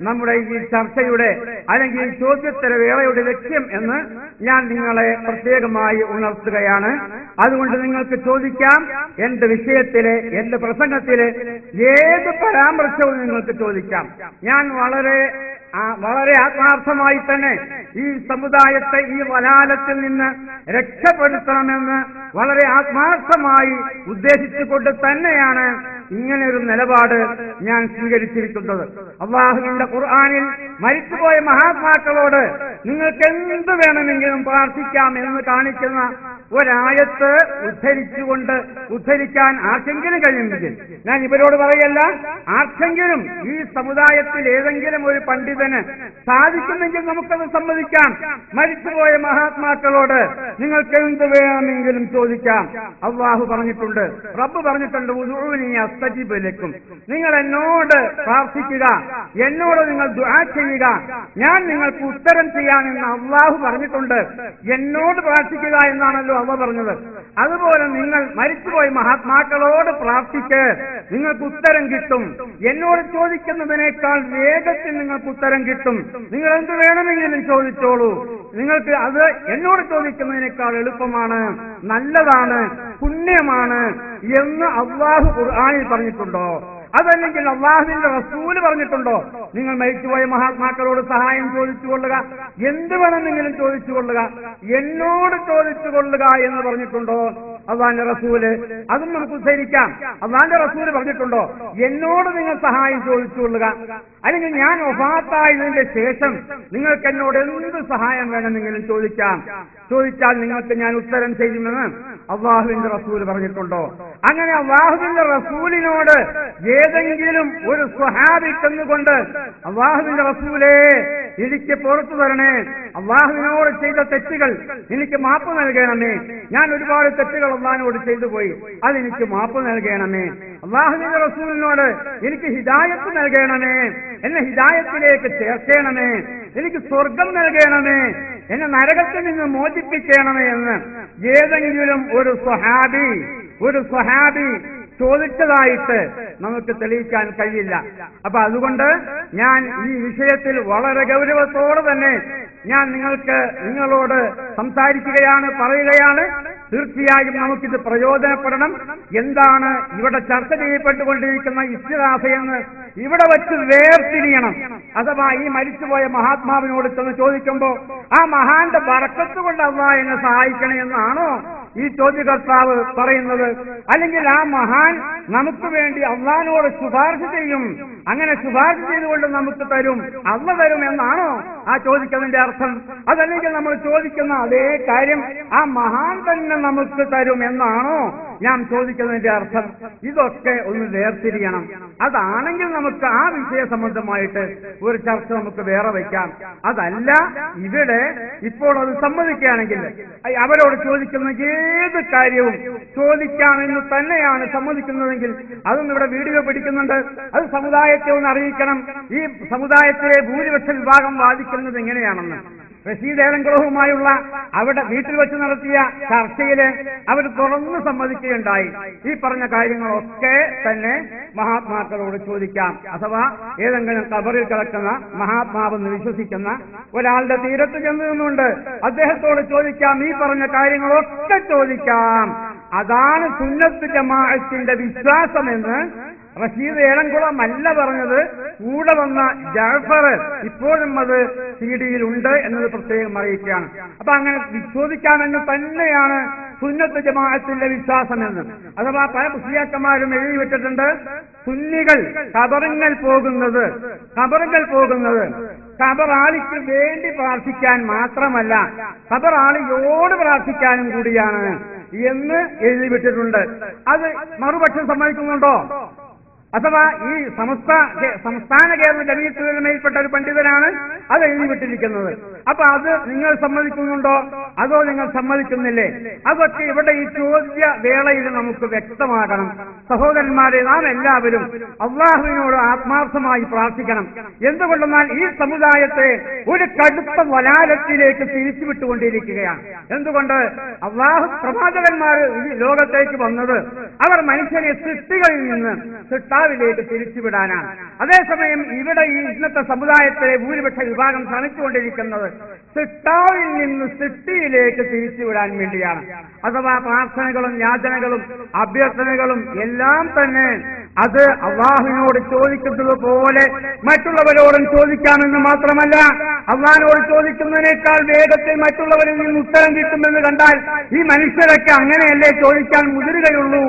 നമ്മുടെ ഈ ചർച്ചയുടെ അല്ലെങ്കിൽ ചോദ്യോത്തര വേളയുടെ ലക്ഷ്യം എന്ന് ഞാൻ നിങ്ങളെ പ്രത്യേകമായി ഉണർത്തുകയാണ്. അതുകൊണ്ട് നിങ്ങൾക്ക് ചോദിക്കാം. എന്റെ വിഷയത്തിലെ എന്റെ പ്രസംഗത്തിലെ ഏത് പരാമർശവും നിങ്ങൾക്ക് ചോദിക്കാം. ഞാൻ വളരെ ആത്മാർത്ഥമായി തന്നെ ഈ സമുദായത്തെ ഈ വലാലത്തിൽ നിന്ന് രക്ഷപ്പെടുത്തണമെന്ന് വളരെ ആത്മാർത്ഥമായി ഉദ്ദേശിച്ചുകൊണ്ട് തന്നെയാണ് ഇങ്ങനെയൊരു നിലപാട് ഞാൻ സ്വീകരിച്ചിരിക്കുന്നത്. അല്ലാഹുവിന്റെ ഖുർആനിൽ മരിച്ചുപോയ മഹാത്മാക്കളോട് നിങ്ങൾക്ക് എന്ത് വേണമെങ്കിലും പ്രാർത്ഥിക്കാം എന്ന് കാണിക്കുന്ന ഒരായത്ത് ഉദ്ധരിക്കാൻ ആർക്കെങ്കിലും കഴിയുമെങ്കിൽ, ഞാൻ ഇവരോട് പറയല്ല, ആർക്കെങ്കിലും ഈ സമുദായത്തിൽ ഏതെങ്കിലും ഒരു പണ്ഡിതന് സാധിക്കുമെങ്കിൽ നമുക്കത് സമ്മതിക്കാം. മരിച്ചുപോയ മഹാത്മാക്കളോട് നിങ്ങൾക്ക് എന്ത് വേണമെങ്കിലും ചോദിക്കാം. അല്ലാഹു പറഞ്ഞിട്ടുണ്ട്, റബ്ബ് പറഞ്ഞിട്ടുണ്ട്, ഉദൂനി അസ്തജീബ് ലക്കും, നിങ്ങൾ എന്നോട് പ്രാർത്ഥിക്കുക, എന്നോട് നിങ്ങൾ ദുആ ചെയ്യുക, ഞാൻ നിങ്ങൾക്ക് ഉത്തരം ചെയ്യാമെന്ന് അല്ലാഹു പറഞ്ഞിട്ടുണ്ട്. എന്നോട് പ്രാർത്ഥിക്കുക എന്നാണല്ലോ അല്ലാഹു പറഞ്ഞത്. അതുപോലെ നിങ്ങൾ മരിച്ചുപോയ മഹാത്മാക്കളോട് പ്രാർത്ഥിക്ക്, നിങ്ങൾക്ക് ഉത്തരം കിട്ടും. എന്നോട് ചോദിക്കുന്നതിനേക്കാൾ വേഗത്തിൽ നിങ്ങൾക്ക് ഉത്തരം കിട്ടും. നിങ്ങൾ എന്ത് വേണമെങ്കിലും ചോദിച്ചോളൂ, നിങ്ങൾക്ക് അത് എന്നോട് ചോദിക്കുന്നതിനേക്കാൾ എളുപ്പമാണ്, നല്ലതാണ്, പുണ്യമാണ് എന്ന് അല്ലാഹു ഖുർആനിൽ പറഞ്ഞിട്ടുണ്ടോ? അതല്ലെങ്കിൽ അല്ലാഹുവിന്റെ റസൂല് പറഞ്ഞിട്ടുണ്ടോ? നിങ്ങൾ മരിച്ചുപോയ മഹാത്മാക്കളോട് സഹായം ചോദിച്ചുകൊള്ളുക, എന്ത് വേണമെങ്കിലും ചോദിച്ചുകൊള്ളുക, എന്നോട് ചോദിച്ചുകൊള്ളുക എന്ന് പറഞ്ഞിട്ടുണ്ടോ അല്ലാഹുവിന്റെ റസൂല്? അതും നമുക്ക് ഉദ്ധരിക്കാം. അല്ലാഹുവിന്റെ റസൂല് പറഞ്ഞിട്ടുണ്ടോ എന്നോട് നിങ്ങൾ സഹായം ചോദിച്ചുകൊള്ളുക, അല്ലെങ്കിൽ ഞാൻ വഫാത്തായതിന്റെ ശേഷം നിങ്ങൾക്ക് എന്നോട് എന്ത് സഹായം വേണമെങ്കിലും ചോദിച്ചാൽ നിങ്ങൾക്ക് ഞാൻ ഉത്തരം ചെയ്യുമെന്ന് അല്ലാഹുവിന്റെ റസൂല് പറഞ്ഞിട്ടുണ്ടോ? അങ്ങനെ അല്ലാഹുവിന്റെ റസൂലിനോട് ഏതെങ്കിലും ഒരു സ്വഹാബിക്കെന്നുകൊണ്ട് അല്ലാഹുവിന്റെ റസൂലേ എനിക്ക് പുറത്തു തരണേ, അല്ലാഹുവിനോട് ചെയ്ത തെറ്റുകൾ എനിക്ക് മാപ്പ് നൽകണമേ, ഞാൻ ഒരുപാട് തെറ്റുകൾ അല്ലാഹുവിനോട് ചെയ്തു പോയി, അതെനിക്ക് മാപ്പ് നൽകണമേ, അല്ലാഹുവിന്റെ റസൂലിനോട് എനിക്ക് ഹിദായത്ത് നൽകണമേ, എന്നെ ഹിദായത്തിലേക്ക് ചേർക്കണമേ, എനിക്ക് സ്വർഗം നൽകണമേ, എന്നെ നരകത്തിൽ നിന്ന് മോചിപ്പിക്കണമേ എന്ന് ഏതെങ്കിലും ഒരു സ്വഹാബി ചോദിച്ചതായിട്ട് നമുക്ക് തെളിയിക്കാൻ കഴിയില്ല. അതുകൊണ്ട് ഞാൻ ഈ വിഷയത്തിൽ വളരെ ഗൗരവത്തോടെ തന്നെ ഞാൻ നിങ്ങളോട് സംസാരിക്കുകയാണ്, പറയുകയാണ്. തീർച്ചയായും നമുക്കിത് പ്രയോജനപ്പെടണം. എന്താണ് ഇവിടെ ചർച്ച ചെയ്യപ്പെട്ടുകൊണ്ടിരിക്കുന്ന ഇസ്തിഗാസ എന്ന് ഇവിടെ വെച്ച് വേർതിരിയണം. അഥവാ ഈ മരിച്ചുപോയ മഹാത്മാവിനോട് ചെന്ന് ചോദിക്കുമ്പോൾ ആ മഹാന്റെ ബർക്കത്ത് കൊണ്ട് അല്ലാഹ് എന്നെ സഹായിക്കണേ എന്നാണോ ഈ ചോദ്യകർത്താവ് പറയുന്നത്? അല്ലെങ്കിൽ ആ മഹാൻ നമുക്ക് വേണ്ടി അള്ളാഹിനോട് ശുപാർശ ചെയ്യും, അങ്ങനെ ശുപാർശ ചെയ്തുകൊണ്ട് നമുക്ക് തരും, അള്ള തരും എന്നാണോ ആ ചോദിക്കുന്നതിന്റെ അർത്ഥം? അതല്ലെങ്കിൽ നമ്മൾ ചോദിക്കുന്ന അതേ കാര്യം ആ മഹാൻ തന്നെ നമുക്ക് തരും എന്നാണോ ഞാൻ ചോദിക്കുന്നതിന്റെ അർത്ഥം? ഇതൊക്കെ ഒന്ന് വേർതിരിയണം. അതാണെങ്കിൽ നമുക്ക് ആ വിഷയ സംബന്ധമായിട്ട് ഒരു ചർച്ച നമുക്ക് വേറെ വയ്ക്കാം. അതല്ല, ഇവിടെ ഇപ്പോൾ അത് സമ്മതിക്കുകയാണെങ്കിൽ അവരോട് ചോദിക്കുന്ന ഏത് കാര്യവും ചോദിക്കാമെന്ന് തന്നെയാണ് സമ്മതിക്കുന്നതെങ്കിൽ അതൊന്നും ഇവിടെ വീഡിയോ പിടിക്കുന്നുണ്ട്. അത് സമുദായത്തെ ഒന്ന് അറിയിക്കണം. ഈ സമുദായത്തിലെ ഭൂരിപക്ഷ വിഭാഗം വാദിക്കുന്നത് എങ്ങനെയാണെന്ന് റഷീദ് ഏലംകുളവുമായുള്ള അവിടെ വീട്ടിൽ വെച്ച് നടത്തിയ ചർച്ചയില് അവർ തുറന്നു സമ്മതിക്കുകയുണ്ടായി. ഈ പറഞ്ഞ കാര്യങ്ങളൊക്കെ തന്നെ മഹാത്മാക്കളോട് ചോദിക്കാം. അഥവാ ഏതെങ്കിലും ഖബറിൽ കിടക്കുന്ന മഹാത്മാവെന്ന് വിശ്വസിക്കുന്ന ഒരാളുടെ തീരത്ത് ചെന്ന് നിന്നുകൊണ്ട് അദ്ദേഹത്തോട് ചോദിക്കാം, ഈ പറഞ്ഞ കാര്യങ്ങളൊക്കെ ചോദിക്കാം. അതാണ് സുന്നത്ത് ജമാഅത്തിന്റെ വിശ്വാസമെന്ന് റഷീദ് ഏലംകുളം അല്ല പറഞ്ഞത്. കൂടെ വന്ന ജഅഫർ ഇപ്പോഴും അത് CD-യിൽ ഉണ്ട് എന്നത് പ്രത്യേകം അറിയിക്കുകയാണ്. അപ്പൊ അങ്ങനെ വിശ്വസിക്കാമെന്ന് തന്നെയാണ് സുന്നത്ത് ജമാഅത്തിന്റെ വിശ്വാസമെന്ന്. അഥവാ പല മുസ്ലിയാക്കന്മാരും എഴുതി വെച്ചിട്ടുണ്ട്, സുന്നികൾ ഖബറുകൾ പോകുന്നത് ഖബറാളിക്ക് വേണ്ടി പ്രാർത്ഥിക്കാൻ മാത്രമല്ല, ഖബറാളിയോട് പ്രാർത്ഥിക്കാനും കൂടിയാണ് എന്ന് എഴുതി വിട്ടിട്ടുണ്ട്. അത് മറുപക്ഷം സമ്മതിക്കുന്നുണ്ടോ? അഥവാ ഈ സംസ്ഥാന കേരള ജമീയത്ത് ഉലമയിൽപ്പെട്ട ഒരു പണ്ഡിതനാണ് അത് എഴുതിവിട്ടിരിക്കുന്നത്. അപ്പൊ അത് നിങ്ങൾ സമ്മതിക്കുന്നുണ്ടോ അതോ നിങ്ങൾ സമ്മതിക്കുന്നില്ലേ? അതൊക്കെ ഇവിടെ ഈ ചോദ്യ വേളയിൽ നമുക്ക് വ്യക്തമാകണം. സഹോദരന്മാരെ, നാം എല്ലാവരും അള്ളാഹുവിനോട് ആത്മാർത്ഥമായി പ്രാർത്ഥിക്കണം. എന്തുകൊണ്ടെന്നാൽ ഈ സമുദായത്തെ ഒരു കടുത്ത വലാലത്തിലേക്ക് തിരിച്ചുവിട്ടുകൊണ്ടിരിക്കുകയാണ്. എന്തുകൊണ്ട്? അള്ളാഹു പ്രവാചകന്മാർ ഈ ലോകത്തേക്ക് വന്നത് അവർ മനുഷ്യനെ സൃഷ്ടികളിൽ നിന്ന് ിലേക്ക് തിരിച്ചുവിടാനാണ്. അതേസമയം ഇവിടെ ഈ ഇന്നത്തെ സമുദായത്തിലെ ഭൂരിപക്ഷ വിഭാഗം ശ്രമിച്ചുകൊണ്ടിരിക്കുന്നത് സൃഷ്ടാവിൽ നിന്ന് സൃഷ്ടിയിലേക്ക് തിരിച്ചുവിടാൻ വേണ്ടിയാണ്. അഥവാ പ്രാർത്ഥനകളും യാചനകളും അഭ്യർത്ഥനകളും എല്ലാം തന്നെ അത് അള്ളാഹുവിനോട് ചോദിക്കുന്നത് പോലെ മറ്റുള്ളവരോടും ചോദിക്കാമെന്ന് മാത്രമല്ല, അള്ളാഹിനോട് ചോദിക്കുന്നതിനേക്കാൾ വേഗത്തിൽ മറ്റുള്ളവരിൽ നിന്ന് ഉത്തരം കിട്ടുമെന്ന് കണ്ടാൽ ഈ മനുഷ്യരൊക്കെ അങ്ങനെയല്ലേ ചോദിക്കാൻ മുതിരുകയുള്ളൂ.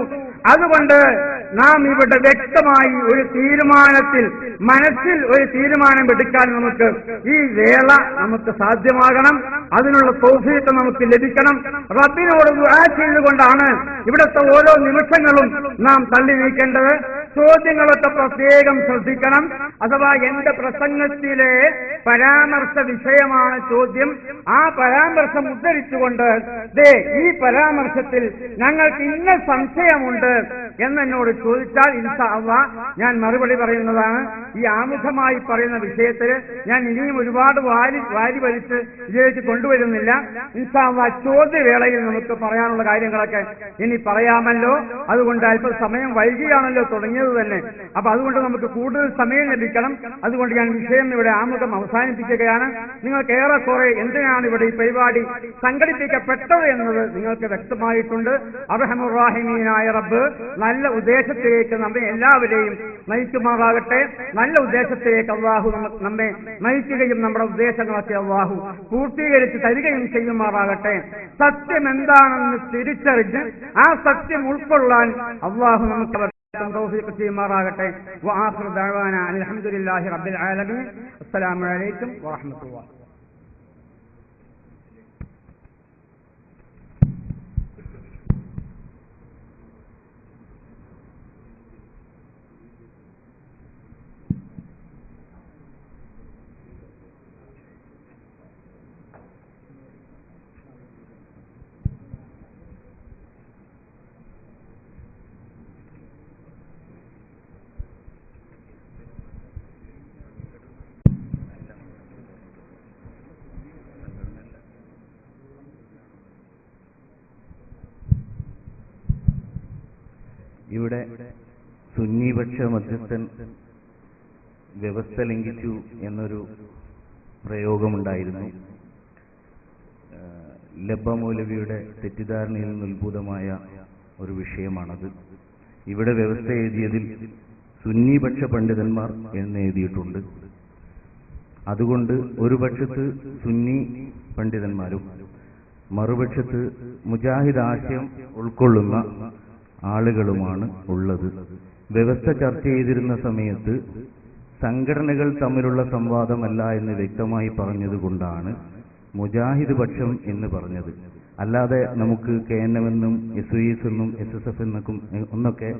അതുകൊണ്ട് നാം ഇവിടെ വ്യക്തമായി ഒരു തീരുമാനത്തിൽ മനസ്സിൽ ഒരു തീരുമാനം എടുക്കാൻ നമുക്ക് ഈ വേള നമുക്ക് സാധ്യമാകണം. അതിനുള്ള തൗഫീഖ് നമുക്ക് ലഭിക്കണം. റബ്ബിനോട് ദുആ ചെയ്തുകൊണ്ടാണ് ഇവിടുത്തെ ഓരോ നിമിഷങ്ങളും നാം തള്ളി നീക്കേണ്ടത്. ചോദ്യങ്ങളൊക്കെ പ്രത്യേകം ശ്രദ്ധിക്കണം. അഥവാ എന്റെ പ്രസംഗത്തിലെ പരാമർശ വിഷയമാണ് ചോദ്യം. ആ പരാമർശം ഉദ്ധരിച്ചുകൊണ്ട് ഈ പരാമർശത്തിൽ ഞങ്ങൾക്ക് ഇന്ന സംശയമുണ്ട് എന്നെന്നോട് ചോദിച്ചാൽ ഇൻഷാ അല്ലാഹ് ഞാൻ മറുപടി പറയുന്നതാണ്. ഈ ആമുഖമായി പറയുന്ന വിഷയത്തിൽ ഞാൻ ഇനിയും ഒരുപാട് വാരി വലിച്ച് ഇതിലേക്ക് കൊണ്ടുവരുന്നില്ല. ഇൻഷാ അല്ലാഹ് ചോദ്യവേളയിൽ നമുക്ക് പറയാനുള്ള കാര്യങ്ങളൊക്കെ ഇനി പറയാമല്ലോ. അതുകൊണ്ട് അല്പം സമയം വൈകിയാണല്ലോ തുടങ്ങിയത് തന്നെ. അപ്പൊ അതുകൊണ്ട് നമുക്ക് കൂടുതൽ സമയം ലഭിക്കണം. അതുകൊണ്ട് ഞാൻ വിഷയം ഇവിടെ ആമുഖം അവസാനിപ്പിക്കുകയാണ്. നിങ്ങൾക്ക് ഏറെക്കുറെ എന്തിനാണ് ഇവിടെ ഈ പരിപാടി സംഘടിപ്പിക്കപ്പെട്ടത് എന്നത് നിങ്ങൾക്ക് വ്യക്തമായിട്ടുണ്ട്. അർഹമുർ റഹീമീനായ റബ്ബ് നല്ല ഉദ്ദേശത്തിലേക്ക് നമ്മെ എല്ലാവരെയും നയിക്കുമാറാകട്ടെ. നല്ല ഉദ്ദേശത്തിലേക്ക് അള്ളാഹു നമ്മെ നയിക്കുകയും നമ്മുടെ ഉദ്ദേശങ്ങളൊക്കെ അള്ളാഹു പൂർത്തീകരിച്ച് തരികയും ചെയ്യുമാറാകട്ടെ. സത്യം എന്താണെന്ന് തിരിച്ചറിഞ്ഞ് ആ സത്യം ഉൾക്കൊള്ളാൻ അള്ളാഹു നമുക്ക് തൗഫീഖ് ചെയ്യുമാറാകട്ടെ. വആഖിറു ദഅവാനാ അൽഹംദുലില്ലാഹി റബ്ബിൽ ആലമീൻ. അസ്സലാമു അലൈക്കും വറഹ്മത്തുള്ളാഹി. ഇവിടെ സുന്നിപക്ഷ മധ്യസ്ഥൻ വ്യവസ്ഥ ലംഘിച്ചു എന്നൊരു പ്രയോഗമുണ്ടായിരുന്നു. ലബ്ബ മൗലവിയുടെ തെറ്റിദ്ധാരണയിൽ നിന്ന് ഉത്ഭൂതമായ ഒരു വിഷയമാണത്. ഇവിടെ വ്യവസ്ഥ എഴുതിയതിൽ സുന്നിപക്ഷ പണ്ഡിതന്മാർ എന്ന് എഴുതിയിട്ടുണ്ട്. അതുകൊണ്ട് ഒരു പക്ഷത്ത് സുന്നി പണ്ഡിതന്മാരും മറുപക്ഷത്ത് മുജാഹിദ് ആശയം ഉൾക്കൊള്ളുന്ന ആളുകളുമാണ് ഉള്ളത്. വ്യവസ്ഥ ചർച്ച ചെയ്തിരുന്ന സമയത്ത് സംഘടനകൾ തമ്മിലുള്ള സംവാദമല്ല എന്ന് വ്യക്തമായി പറഞ്ഞതുകൊണ്ടാണ് മുജാഹിദ് പക്ഷം എന്ന് പറഞ്ഞത്. അല്ലാതെ നമുക്ക് KNM എന്നും SYS എന്നും SSF എന്നൊക്കെ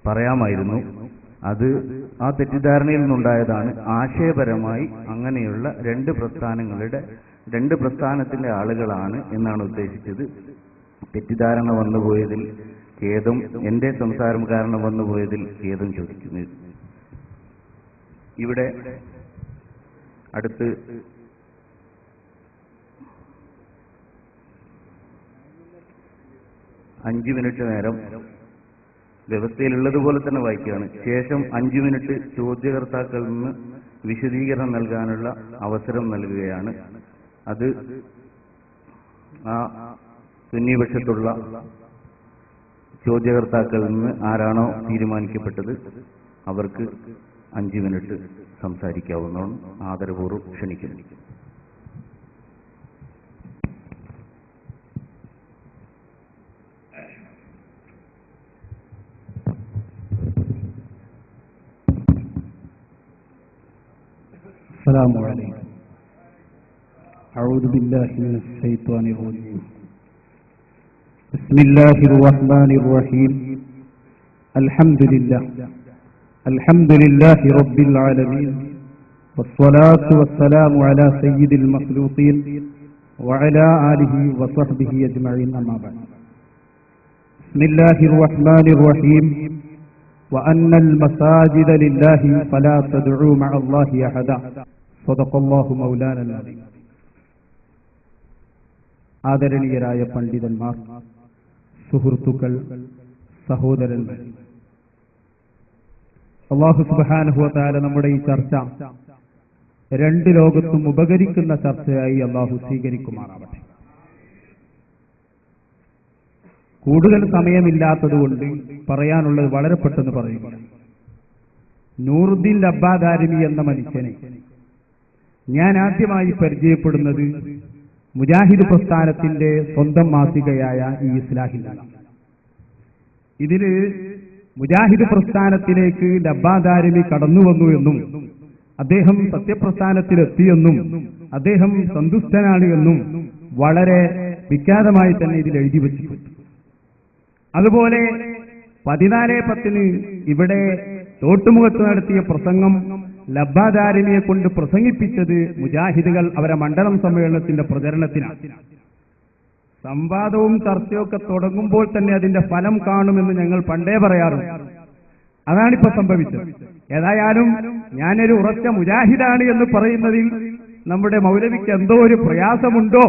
പറയാമായിരുന്നു. അത് ആ തെറ്റിദ്ധാരണയിൽ നിന്നുണ്ടായതാണ്. ആശയപരമായി അങ്ങനെയുള്ള രണ്ട് പ്രസ്ഥാനത്തിന്റെ ആളുകളാണ് എന്നാണ് ഉദ്ദേശിച്ചത്. തെറ്റിദ്ധാരണ വന്നുപോയതിൽ ഖേദം, എന്റെ സംസാരം കാരണം വന്നുപോയതിൽ ഖേദം ചോദിക്കുന്നു. ഇവിടെ അടുത്ത് അഞ്ച് മിനിറ്റ് നേരം വ്യവസ്ഥയിലുള്ളതുപോലെ തന്നെ വായിക്കുകയാണ്. ശേഷം 5 മിനിറ്റ് ചോദ്യകർത്താക്കളിൽ നിന്ന് വിശദീകരണം നൽകാനുള്ള അവസരം നൽകുകയാണ്. അത് ആ സുന്നിപക്ഷത്തുള്ള ചോദ്യകർത്താക്കളിൽ നിന്ന് ആരാണോ തീരുമാനിക്കപ്പെട്ടത് അവർക്ക് 5 മിനിറ്റ് സംസാരിക്കാവുന്നതാണ്. ആദരപൂർവ്വം ക്ഷണിക്കുന്നു. السلام عليكم. أعوذ بالله من الشيطان الرجيم. بسم الله الرحمن الرحيم. الحمد لله رب العالمين، والصلاة والسلام على سيد المخلوقين وعلى آله وصحبه أجمعين، أما بعد. بسم الله الرحمن الرحيم. وأن المساجد لله فلا تدعوا مع الله أحدا. صدق الله مولانا العظيم. ആദരണീയരായ പണ്ഡിതന്മാർ, സുഹൃത്തുക്കൾ, സഹോദരന്മാർ, അല്ലാഹു സുബ്ഹാനഹു വ തആല നമ്മുടെ ഈ ചർച്ച രണ്ട് ലോകത്തും ഉപകരിക്കുന്ന ചർച്ചയായി അല്ലാഹു സ്വീകരിക്കുമാറാവട്ടെ. കൂടുതൽ സമയമില്ലാത്തതുകൊണ്ട് പറയാനുള്ളത് വളരെ പെട്ടെന്ന് പറയുക. നൂറുദ്ദീൻ ലബ്ബാദാരിമി എന്ന മനുഷ്യനെ ഞാൻ ആദ്യമായി പരിചയപ്പെടുന്നത് മുജാഹിദ് പ്രസ്ഥാനത്തിന്റെ സ്വന്തം മാസികയായ ഈ ഇസ്ലാഹിലാണ്. ഇതില് മുജാഹിദ് പ്രസ്ഥാനത്തിലേക്ക് ലബ്ബാദാരിമി കടന്നു വന്നു എന്നും അദ്ദേഹം സത്യപ്രസ്ഥാനത്തിലെത്തിയെന്നും അദ്ദേഹം സന്തുഷ്ടനാണ് എന്നും വളരെ വിഖ്യാതമായി തന്നെ ഇതിൽ എഴുതി വച്ചിട്ടുണ്ട്. അതുപോലെ 14/10 ഇവിടെ തോട്ടുമുഖത്ത് നടത്തിയ പ്രസംഗം ലബ്ബാദാരിമിയെ കൊണ്ട് പ്രസംഗിപ്പിച്ചത് മുജാഹിദുകൾ അവരെ മണ്ഡലം സമ്മേളനത്തിന്റെ പ്രചരണത്തിനാണ്. സംവാദവും ചർച്ചയൊക്കെ തുടങ്ങുമ്പോൾ തന്നെ അതിന്റെ ഫലം കാണുമെന്ന് ഞങ്ങൾ പണ്ടേ പറയാറുണ്ട്. അതാണിപ്പോ സംഭവിച്ചത്. ഏതായാലും ഞാനൊരു ഉറച്ച മുജാഹിദാണ് എന്ന് പറയുന്നതിൽ നമ്മുടെ മൗലവിക്ക് എന്തോ ഒരു പ്രയാസമുണ്ടോ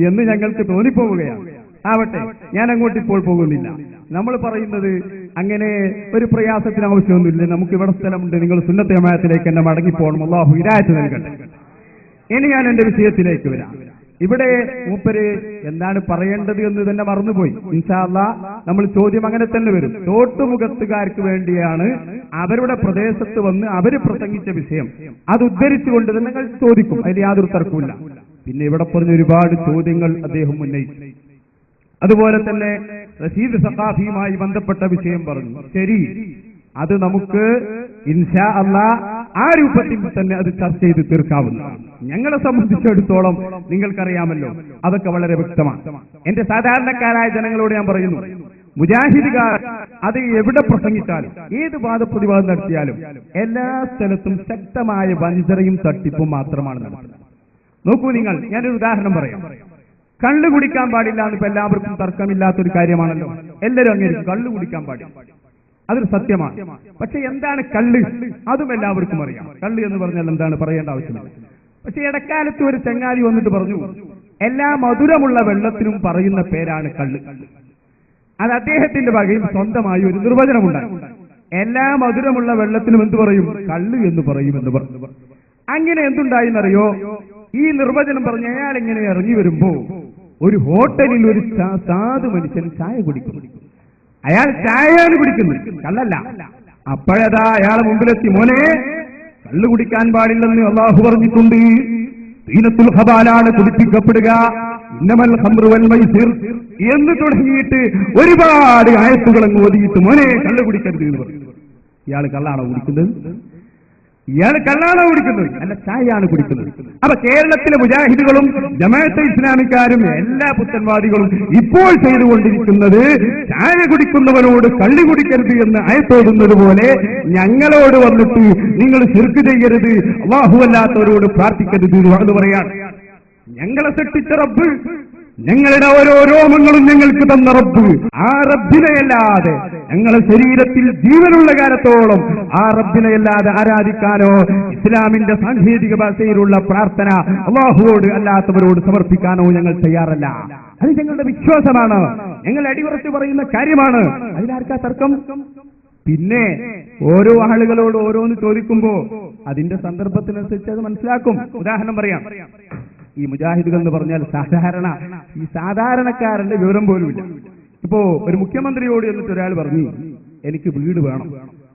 എന്ന് ഞങ്ങൾക്ക് തോന്നിപ്പോവുകയാണ്. ആവട്ടെ, ഞാൻ അങ്ങോട്ട് ഇപ്പോൾ പോകുന്നില്ല. നമ്മൾ പറയുന്നത് അങ്ങനെ ഒരു പ്രയാസത്തിന് ആവശ്യമൊന്നുമില്ല. നമുക്ക് ഇവിടെ സ്ഥലമുണ്ട്, നിങ്ങൾ സുന്നത്തെ ജമാഅത്തിലേക്ക് എന്നെ മടങ്ങിപ്പോകണം. അല്ലാഹു ഹിദായത്ത് നൽകട്ടെ. ഇനി ഞാൻ എന്റെ വിഷയത്തിലേക്ക് വരാം. ഇവിടെ മൂപ്പര് എന്താണ് പറയേണ്ടത് എന്ന് തന്നെ മറന്നുപോയി. ഇൻഷാ അല്ലാഹ് നമ്മൾ ചോദ്യം അങ്ങനെ തന്നെ വരും. തോട്ടുമുഖത്തുകാർക്ക് വേണ്ടിയാണ് അവരുടെ പ്രദേശത്ത് വന്ന് അവര് പ്രസംഗിച്ച വിഷയം അത് ഉദ്ധരിച്ചുകൊണ്ട് തന്നെ നിങ്ങൾ ചോദിക്കും. അതിൽ യാതൊരു തർക്കമില്ല. പിന്നെ ഇവിടെ പറഞ്ഞ ഒരുപാട് ചോദ്യങ്ങൾ അദ്ദേഹം ഉന്നയിച്ചു. അതുപോലെ തന്നെ റഷീദ് സഖാഫിയുമായി ബന്ധപ്പെട്ട വിഷയം പറഞ്ഞു. ശരി, അത് നമുക്ക് ഇൻഷാ അല്ലാഹ് ആ രൂപത്തിൽ തന്നെ അത് ചർച്ച ചെയ്ത് തീർക്കാവുന്നതാണ്. ഞങ്ങളെ സംബന്ധിച്ചിടത്തോളം നിങ്ങൾക്കറിയാമല്ലോ, അതൊക്കെ വളരെ വ്യക്തമാണ്. എന്റെ സാധാരണക്കാരായ ജനങ്ങളോട് ഞാൻ പറയുന്നു, മുജാഹിദുകാർ അത് എവിടെ പ്രസംഗിച്ചാലും ഏത് വാദപ്രതിവാദം നടത്തിയാലും എല്ലാ സ്ഥലത്തും ശക്തമായ വഞ്ചനയും തട്ടിപ്പും മാത്രമാണ് നടത്തുന്നത്. നോക്കൂ നിങ്ങൾ, ഞാനൊരു ഉദാഹരണം പറയാം. കള്ളു കുടിക്കാൻ പാടില്ല എന്നിപ്പോ എല്ലാവർക്കും തർക്കമില്ലാത്തൊരു കാര്യമാണല്ലോ. എല്ലാവരും അങ്ങനെ കള്ളു കുടിക്കാൻ പാടില്ല, അതൊരു സത്യമാണ്. പക്ഷെ എന്താണ് കള്ള്? അതും എല്ലാവർക്കും അറിയാം. കള്ള് എന്ന് പറഞ്ഞാൽ എന്താണ്, പറയേണ്ട ആവശ്യമില്ല. പക്ഷെ ഇടക്കാലത്ത് ഒരു ചങ്ങാതി വന്നിട്ട് പറഞ്ഞു, എല്ലാ മധുരമുള്ള വെള്ളത്തിനും പറയുന്ന പേരാണ് കള്ള്. അത് അദ്ദേഹത്തിന്റെ വകയിൽ സ്വന്തമായി ഒരു നിർവചനമുണ്ടായി. എല്ലാ മധുരമുള്ള വെള്ളത്തിനും എന്ത് പറയും? കള്ള് എന്ന് പറയും എന്ന് പറഞ്ഞു. അങ്ങനെ എന്തുണ്ടായിന്നറിയോ? ഈ നിർവചനം പറഞ്ഞ അയാൾ ഇങ്ങനെ ഇറങ്ങി വരുമ്പോ ഒരു ഹോട്ടലിൽ ഒരു സാധു മനുഷ്യൻ ചായ കുടിക്കുന്നു. അയാൾ ചായയാണ് കുടിക്കുന്നത്, കള്ളല്ല. അപ്പോഴതാ അയാളെ മുമ്പിലെത്തി, മോനെ കള്ളു കുടിക്കാൻ പാടില്ലെന്ന് അള്ളാഹു പറഞ്ഞിട്ടുണ്ട്, സീനത്തുൽ ഖബാലാണ് കുടിപ്പിക്കപ്പെടുക, ഇന്നമൽ ഖംറു വൽ മൈസിർ എന്ന് തുടങ്ങിയിട്ട് ഒരുപാട് ആയത്തുകൾ അങ്ങ് ഓതിയിട്ട് മോനെ കള്ളു കുടിക്കരുത് എന്ന് പറഞ്ഞു. ഇയാൾ കള്ളാണോ കുടിക്കുന്നത്? അല്ല, ചായയാണ് കുടിക്കുന്നത്. അപ്പൊ കേരളത്തിലെ മുജാഹിദുകളും ജമാഅത്തെ ഇസ്ലാമിക്കാരും എല്ലാ പുത്തൻവാദികളും ഇപ്പോൾ ചെയ്തുകൊണ്ടിരിക്കുന്നത് ചായ കുടിക്കുന്നവനോട് കള്ളി കുടിക്കരുത് എന്ന് ആയത്തോടുന്നത് പോലെ ഞങ്ങളോട് വന്നിട്ട് നിങ്ങൾ ശിർക്ക് ചെയ്യരുത്, അല്ലാഹു അല്ലാത്തവരോട് പ്രാർത്ഥിക്കരുത് എന്ന് പറയാണ്. ഞങ്ങളെ സൃഷ്ടിച്ച റബ്ബ്, ഞങ്ങളുടെ ഓരോ രോമങ്ങളും ഞങ്ങൾക്ക് തന്ന റബ്ബ്, ആ റബ്ബിനെയല്ലാതെ ഞങ്ങളുടെ ശരീരത്തിൽ ജീവനുള്ള കാലത്തോളം ആ റബ്ബിനെയല്ലാതെ ആരാധിക്കാനോ ഇസ്ലാമിന്റെ സാങ്കേതിക ഭാഷയിലുള്ള പ്രാർത്ഥന അല്ലാഹുവോട് അല്ലാത്തവരോട് സമർപ്പിക്കാനോ ഞങ്ങൾ തയ്യാറല്ല. അത് ഞങ്ങളുടെ വിശ്വാസമാണ്, ഞങ്ങൾ അടിയുറച്ച് പറയുന്ന കാര്യമാണ്. അതിലാർക്കാ തർക്കം? പിന്നെ ഓരോ ആളുകളോട് ഓരോന്ന് ചോദിക്കുമ്പോ അതിന്റെ സന്ദർഭത്തിനനുസരിച്ച് അത് മനസ്സിലാക്കും. ഉദാഹരണം പറയാം. ഈ മുജാഹിദുകൾ എന്ന് പറഞ്ഞാൽ ഈ സാധാരണക്കാരന്റെ വിവരം പോലുമില്ല. ഇപ്പോ ഒരു മുഖ്യമന്ത്രിയോട് എന്നിട്ട് ഒരാൾ പറഞ്ഞു എനിക്ക് വീട് വേണം.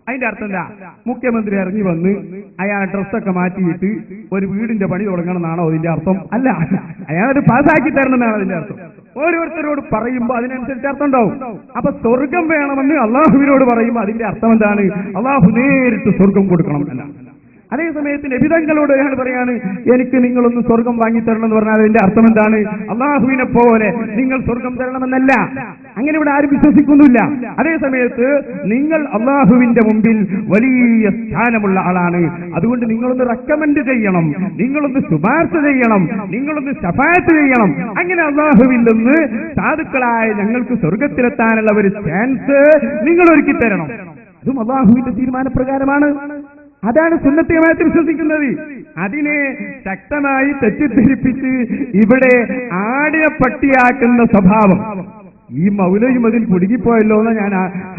അതിന്റെ അർത്ഥം എന്താ? മുഖ്യമന്ത്രി ഇറങ്ങി വന്ന് അയാൾ ഡ്രസ്സൊക്കെ മാറ്റിയിട്ട് ഒരു വീടിന്റെ പണി തുടങ്ങണം എന്നാണോ അതിന്റെ അർത്ഥം? അല്ല, അയാളത് പാസ്സാക്കി തരണം എന്നാണ് അതിന്റെ അർത്ഥം. ഓരോരുത്തരോട് പറയുമ്പോൾ അതിനനുസരിച്ച് അർത്ഥം ഉണ്ടാവും. അപ്പൊ സ്വർഗം വേണമെന്ന് അള്ളാഹുവിനോട് പറയുമ്പോൾ അതിന്റെ അർത്ഥം എന്താണ്? അള്ളാഹു നേരിട്ട് സ്വർഗം കൊടുക്കണം എന്നാണ്. അതേസമയത്ത് നബിതങ്ങളോട് ഒരാൾ പറയാണ് എനിക്ക് നിങ്ങളൊന്ന് സ്വർഗം വാങ്ങിത്തരണം എന്ന് പറഞ്ഞാൽ അതിന്റെ അർത്ഥം എന്താണ്? അള്ളാഹുവിനെ പോലെ നിങ്ങൾ സ്വർഗം തരണമെന്നല്ല. അങ്ങനെ ഇവിടെ ആരും വിശ്വസിക്കുന്നില്ല. അതേസമയത്ത് നിങ്ങൾ അള്ളാഹുവിന്റെ മുമ്പിൽ വലിയ സ്ഥാനമുള്ള ആളാണ്, അതുകൊണ്ട് നിങ്ങളൊന്ന് റെക്കമെൻഡ് ചെയ്യണം, നിങ്ങളൊന്ന് ശുപാർശ ചെയ്യണം, നിങ്ങളൊന്ന് ശഫാഅത്ത് ചെയ്യണം. അങ്ങനെ അള്ളാഹുവിൽ നിന്ന് സാധുക്കളായ ഞങ്ങൾക്ക് സ്വർഗത്തിലെത്താനുള്ള ഒരു ചാൻസ് നിങ്ങൾ ഒരുക്കി തരണം. അതും അള്ളാഹുവിന്റെ തീരുമാനപ്രകാരമാണ്. അതാണ് സുന്നത്ത് ജമാഅത്ത് വിശ്വസിക്കുന്നത്. അതിനെ ശക്തമായി തെറ്റിദ്ധരിപ്പിച്ച് ഇവിടെ ആടിനെ പട്ടിയാക്കുന്ന സ്വഭാവം ഈ മൗലയും അതിൽ കുടുങ്ങിപ്പോയല്ലോ എന്ന് ഞാൻ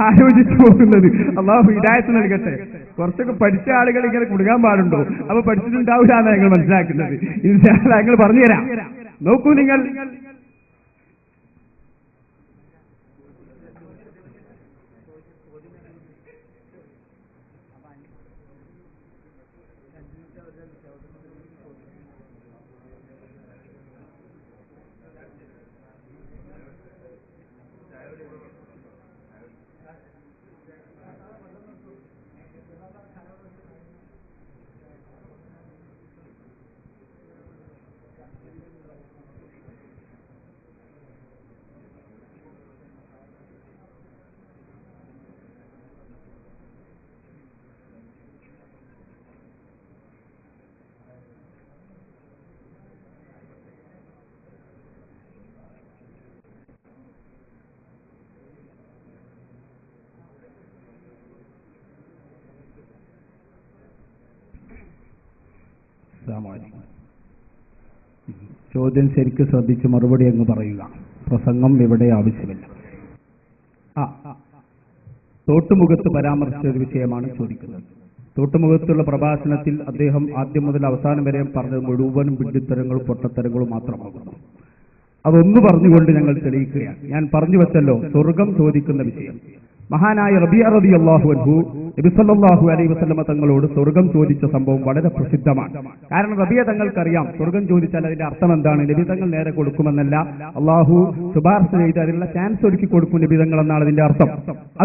ആലോചിച്ചു പോകുന്നത്. അല്ലാഹു ഹിദായത്ത് നൽകട്ടെ. കുറച്ചൊക്കെ പഠിച്ച ആളുകൾ ഇങ്ങനെ കുടുങ്ങാൻ പാടുണ്ടോ? അപ്പൊ പഠിച്ചിട്ടുണ്ടാവില്ല എന്നാണ് ഞങ്ങൾ മനസ്സിലാക്കുന്നത്. ഇൻഷാ അല്ലാഹ് ഞങ്ങൾ പറഞ്ഞുതരാം. നോക്കൂ, നിങ്ങൾ ചോദ്യം ശരിക്ക് ശ്രദ്ധിച്ച് മറുപടി അങ്ങ് പറയുക. പ്രസംഗം ഇവിടെ ആവശ്യമില്ല. തോട്ടുമുഖത്ത് പരാമർശിച്ച ഒരു വിഷയമാണ് ചോദിക്കുന്നത്. തോട്ടുമുഖത്തുള്ള പ്രഭാഷണത്തിൽ അദ്ദേഹം ആദ്യം മുതൽ അവസാനം വരെ പറഞ്ഞത് മുഴുവനും വിഡ്ഢിത്തരങ്ങളും പൊട്ടത്തരങ്ങളും മാത്രമാകുന്നു. അതൊന്നു പറഞ്ഞുകൊണ്ട് ഞങ്ങൾ തെളിയിക്കുകയാണ്. ഞാൻ പറഞ്ഞു വെച്ചല്ലോ, സ്വർഗം ചോദിക്കുന്ന വിഷയം. മഹാനായ റബീഅ റളിയല്ലാഹു അൻഹു നബി സല്ലല്ലാഹു അലൈഹി വസല്ലമ തങ്ങളോട് സ്വർഗം ചോദിച്ച സംഭവം വളരെ പ്രസിദ്ധമാണ്. കാരണം റബീഅ തങ്ങൾക്കറിയാം സ്വർഗം ചോദിച്ചാൽ അതിന്റെ അർത്ഥം എന്താണ്. നബി തങ്ങൾ നേരെ കൊടുക്കുമെന്നല്ല, അള്ളാഹു ശുപാർശ ചെയ്ത് അതിനുള്ള ചാൻസ് ഒരുക്കി കൊടുക്കും നബി തങ്ങൾ എന്നാണ് അതിന്റെ അർത്ഥം.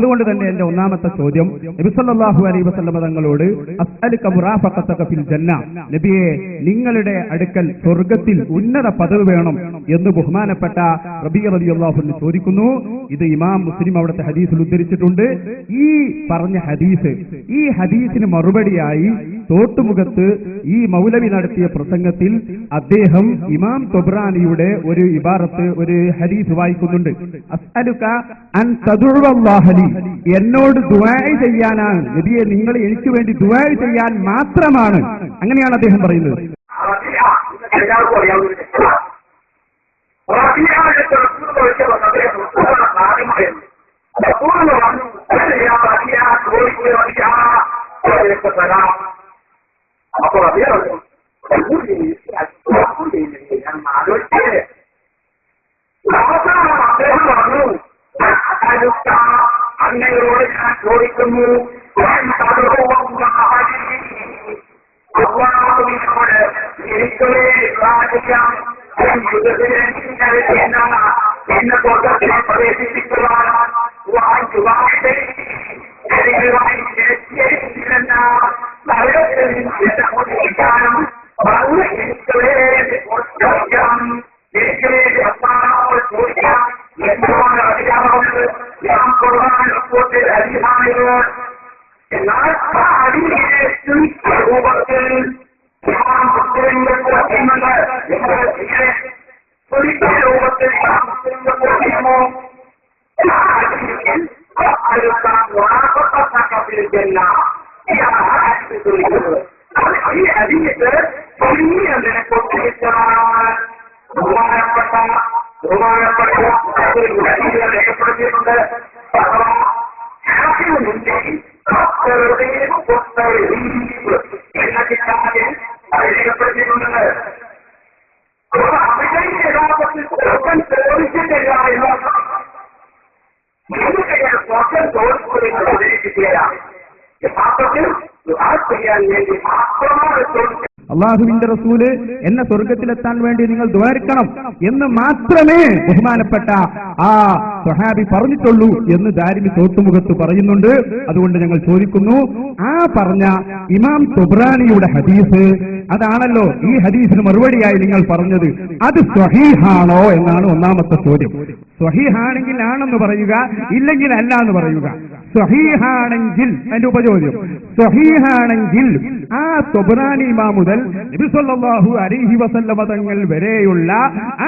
അതുകൊണ്ട് തന്നെ എന്റെ ഒന്നാമത്തെ ചോദ്യം നബി സല്ലല്ലാഹു അലൈഹി വസല്ലമ തങ്ങളോട് അസ്അലുക മുറാഫഖതക ഫിൽ ജന്ന, നബിയെ നിങ്ങളുടെ അടുക്കൽ സ്വർഗത്തിൽ ഉന്നത പദവി വേണം എന്ന് ബഹുമാനപ്പെട്ട റബീഅ റളിയല്ലാഹു അൻഹു ചോദിക്കുന്നു. ഇത് ഇമാം മുസ്ലിം അവിടുത്തെ ഹദീസിൽ ഉദ്ധരിച്ചിട്ടുണ്ട്. ഈ പറഞ്ഞ ഈ ഹദീസിന് മറുപടിയായി തോട്ടുമുഖത്ത് ഈ മൗലവി നടത്തിയ പ്രസംഗത്തിൽ അദ്ദേഹം ഇമാം തൊബ്രാനിയുടെ ഒരു ഇബാറത്ത്, ഒരു ഹദീസ് വായിക്കുന്നുണ്ട്. അസ്അലുക അൻ തദുഅല്ലാഹ ലി, എന്നോട് ദുആ ചെയ്യാനാണ് നബിയെ, നിങ്ങൾ എനിക്ക് വേണ്ടി ദുആ ചെയ്യാൻ മാത്രമാണ്. അങ്ങനെയാണ് അദ്ദേഹം പറയുന്നത്. അവസാനം അദ്ദേഹം പറഞ്ഞു, അങ്ങയോട് ഞാൻ ചോദിക്കുന്നു, അള്ളാഹുവിനോട് എനിക്കൊരു പ്രാർത്ഥിക്കാം, എന്നെ സ്വർഗ്ഗത്തിൽ പ്രവേശിപ്പിക്കുവാൻ നരകത്തിനും എനിക്ക് വേണ്ടി അപ്പാനോട് ചോദിക്കാം, എന്നോട് അറിയാവുന്നത് ഞാൻ കൊള്ളാൻ റിപ്പോർട്ടിൽ അധികാരികൾ. എന്നാൽ ആ അടിയെ രൂപത്തിൽ ഒരിക്കൽ രൂപത്തിൽ മുസ്ലിമോ ഈ അടിയിട്ട് ചെറിയതിനെ കൊട്ടിരിച്ചതാണ് ബഹുമാനപ്പെട്ട രേഖപ്പെടുത്തിയിട്ടുണ്ട്. എന്ന കിട്ടാതെ രേഖപ്പെടുത്തിയിട്ടുണ്ട്. അവിടെ യഥാർത്ഥത്തിൽ സ്വർഗം ചോദിച്ചിട്ടില്ല എന്ന് സ്വർഗം ചോദിക്കുന്നത് ഉദ്ദേശിക്കുകയില്ല. യഥാർത്ഥത്തിൽ ചെയ്യാൻ വേണ്ടി മാത്രമാണ് ചോദിച്ചത്. അള്ളാഹുവിന്റെ റസൂല് എന്നെ സ്വർഗത്തിലെത്താൻ വേണ്ടി നിങ്ങൾ ദ്വാരിക്കണം എന്ന് മാത്രമേ ബഹുമാനപ്പെട്ട ആ സ്വഹാബി പറഞ്ഞിട്ടുള്ളൂ എന്ന് ദാരിമി തോട്ടുമുഖത്ത് പറയുന്നുണ്ട്. അതുകൊണ്ട് ഞങ്ങൾ ചോദിക്കുന്നു, ആ പറഞ്ഞ ഇമാം തൊബ്രാനിയുടെ ഹദീസ് അതാണല്ലോ ഈ ഹദീസിന് മറുപടിയായി നിങ്ങൾ പറഞ്ഞത്, അത് സ്വഹീഹാണോ എന്നാണ് ഒന്നാമത്തെ ചോദ്യം. സ്വഹീഹാണെങ്കിൽ ആണെന്ന് പറയുക, ഇല്ലെങ്കിൽ അല്ല എന്ന് പറയുക. സ്വഹീഹാണെങ്കിൽ അതിന്റെ ഉപചോദ്യം, സ്വഹീഹാണെങ്കിൽ ആ തൊബ്രാനി ഇമാം മുതൽ നബി സല്ലല്ലാഹു അലൈഹി വസല്ലമ തങ്ങൾ വരെയുള്ള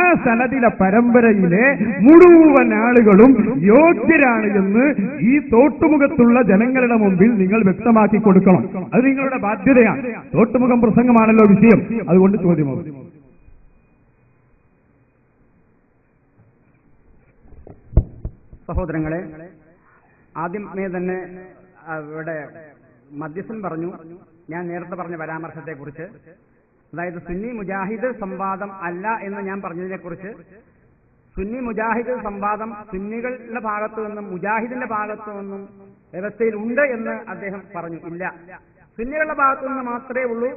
ആ സനദിലെ പരമ്പരയിലെ മുഴുവൻ ആളുകളും യോഗ്യരാണ് എന്ന് ഈ തോട്ടുമുഖത്തുള്ള ജനങ്ങളുടെ മുമ്പിൽ നിങ്ങൾ വ്യക്തമാക്കി കൊടുക്കണം. അത് നിങ്ങളുടെ ബാധ്യതയാണ്. തോട്ടുമുഖം പ്രസംഗമാണല്ലോ വിഷയം, അതുകൊണ്ട് ചോദ്യമാകും. സഹോദരങ്ങളെ, ആദ്യമേ തന്നെ ഇവിടെ മധ്യസ്ഥൻ പറഞ്ഞു, ഞാൻ നേരത്തെ പറഞ്ഞ പരാമർശത്തെക്കുറിച്ച്, അതായത് സുന്നി മുജാഹിദ് സംവാദം അല്ല എന്ന് ഞാൻ പറഞ്ഞതിനെക്കുറിച്ച്. സുന്നി മുജാഹിദ് സംവാദം സുന്നികളുടെ ഭാഗത്തു നിന്നും മുജാഹിദിന്റെ ഭാഗത്തു നിന്നും വ്യവസ്ഥയിൽ ഉണ്ട് എന്ന് അദ്ദേഹം പറഞ്ഞു. ഇല്ല, സുന്നികളുടെ ഭാഗത്തു നിന്ന് മാത്രമേ ഉള്ളൂ,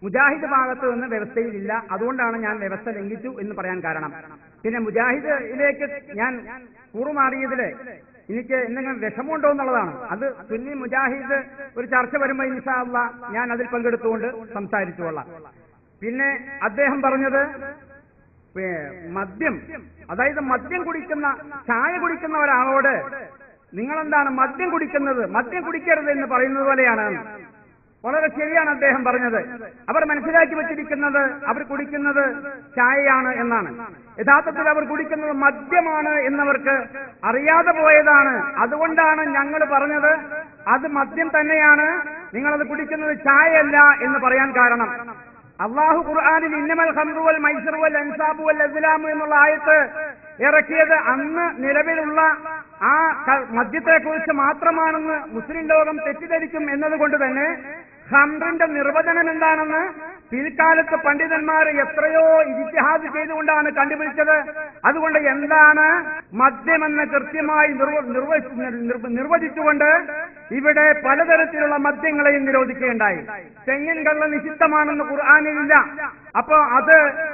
മുജാഹിദ് ഭാഗത്തു നിന്ന് വ്യവസ്ഥയിലില്ല. അതുകൊണ്ടാണ് ഞാൻ വ്യവസ്ഥ ലംഘിച്ചു എന്ന് പറയാൻ കാരണം. പിന്നെ മുജാഹിദിലേക്ക് ഞാൻ കൂറുമാറിയതില് എനിക്ക് എന്തെങ്കിലും വിഷമമുണ്ടോ എന്നുള്ളതാണ്. അത് സുന്നി മുജാഹിദ് ഒരു ചർച്ച വരുമ്പോൾ ഇൻഷാ അല്ലാഹ് ഞാൻ അതിൽ പങ്കെടുത്തുകൊണ്ട് സംസാരിച്ചുകൊള്ളാം. പിന്നെ അദ്ദേഹം പറഞ്ഞത് മദ്യം, അതായത് മദ്യം കുടിക്കുന്ന, ചായ കുടിക്കുന്ന ഒരാളോട് നിങ്ങളെന്താണ് മദ്യം കുടിക്കുന്നത്, മദ്യം കുടിക്കരുത് എന്ന് പറയുന്നത് പോലെയാണ്. വളരെ ശരിയാണ് അദ്ദേഹം പറഞ്ഞത്. അവർ മനസ്സിലാക്കി വെച്ചിരിക്കുന്നത് അവർ കുടിക്കുന്നത് ചായയാണ് എന്നാണ്. യഥാർത്ഥത്തിൽ അവർ കുടിക്കുന്നത് മദ്യമാണ് എന്നവർക്ക് അറിയാതെ പോയതാണ്. അതുകൊണ്ടാണ് ഞങ്ങൾ പറഞ്ഞത് അത് മദ്യം തന്നെയാണ്, നിങ്ങളത് കുടിക്കുന്നത് ചായയല്ല എന്ന് പറയാൻ കാരണം. അള്ളാഹു ഖുർആനിൽ ഇന്നമൽ ഖംറു വൽ മൈസിറു വൽ അൻസാബു വൽ അസ്ലാമു എന്നുള്ള ആയത്ത് ഇറക്കിയത് അന്ന് നിലവിലുള്ള ആ മദ്യത്തെക്കുറിച്ച് മാത്രമാണെന്ന് മുസ്ലിം ലോകം തെറ്റിദ്ധരിക്കും എന്നതുകൊണ്ട് തന്നെ ഖംറിന്റെ നിർവചനം എന്താണെന്ന് പിൽക്കാലത്ത് പണ്ഡിതന്മാർ എത്രയോ ഇജ്തിഹാദ് ചെയ്തുകൊണ്ടാണ് കണ്ടുപിടിച്ചത്. അതുകൊണ്ട് എന്താണ് മദ്യമെന്ന് കൃത്യമായി നിർവചിച്ചുകൊണ്ട് ഇവിടെ പലതരത്തിലുള്ള മദ്യങ്ങളെയും നിരോധിക്കുകയുണ്ടായി. തെങ്ങിൻ കള്ള് നിഷിദ്ധമാണെന്ന് ഖുർആനിലില്ല. അപ്പോ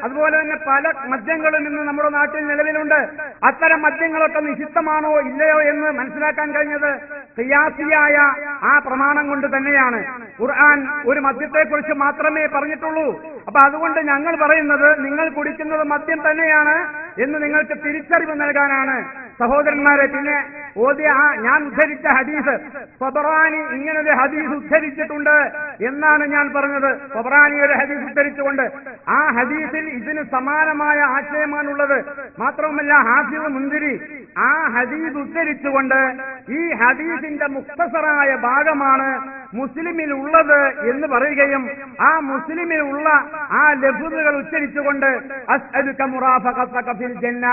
അതുപോലെ തന്നെ പല മദ്യങ്ങളും ഇന്ന് നമ്മുടെ നാട്ടിൽ നിലവിലുണ്ട്. അത്തരം മദ്യങ്ങളൊക്കെ നിഷിദ്ധമാണോ ഇല്ലയോ എന്ന് മനസ്സിലാക്കാൻ കഴിഞ്ഞത് ഖിയാസിയായ ആ പ്രമാണം കൊണ്ട് തന്നെയാണ്. ഖുർആൻ ഒരു മദ്യത്തെക്കുറിച്ച് മാത്രമേ പറഞ്ഞിട്ടുള്ളൂ. അപ്പൊ അതുകൊണ്ട് ഞങ്ങൾ പറയുന്നത് നിങ്ങൾ കുടിക്കുന്നത് മദ്യം തന്നെയാണ് എന്ന് നിങ്ങൾക്ക് തിരിച്ചറിവ് നൽകാനാണ് സഹോദരന്മാരെ. പിന്നെ ഞാൻ ഉദ്ധരിച്ച ഹദീസ്, ത്വബറാനി ഇങ്ങനൊരു ഹദീസ് ഉദ്ധരിച്ചിട്ടുണ്ട് എന്നാണ് ഞാൻ പറഞ്ഞത്. ത്വബറാനിയുടെ ഹദീസ് ഉദ്ധരിച്ചുകൊണ്ട് ആ ഹദീസിൽ ഇതിന് സമാനമായ ആശയമാണുള്ളത്. മാത്രവുമല്ല ഹാഫിദ് മുൻദിരി ആ ഹദീസ് ഉദ്ധരിച്ചുകൊണ്ട് ഈ ഹദീസിന്റെ മുഖ്തസറായ ഭാഗമാണ് മുസ്ലിമിൽ ഉള്ളത് എന്ന് പറയുകയും ആ മുസ്ലിമിൽ ഉള്ള ആ ലഫ്ളുകൾ ഉച്ചരിച്ചുകൊണ്ട് അസ്അലുക മുറാഫഖതക ഫിൽ ജന്ന,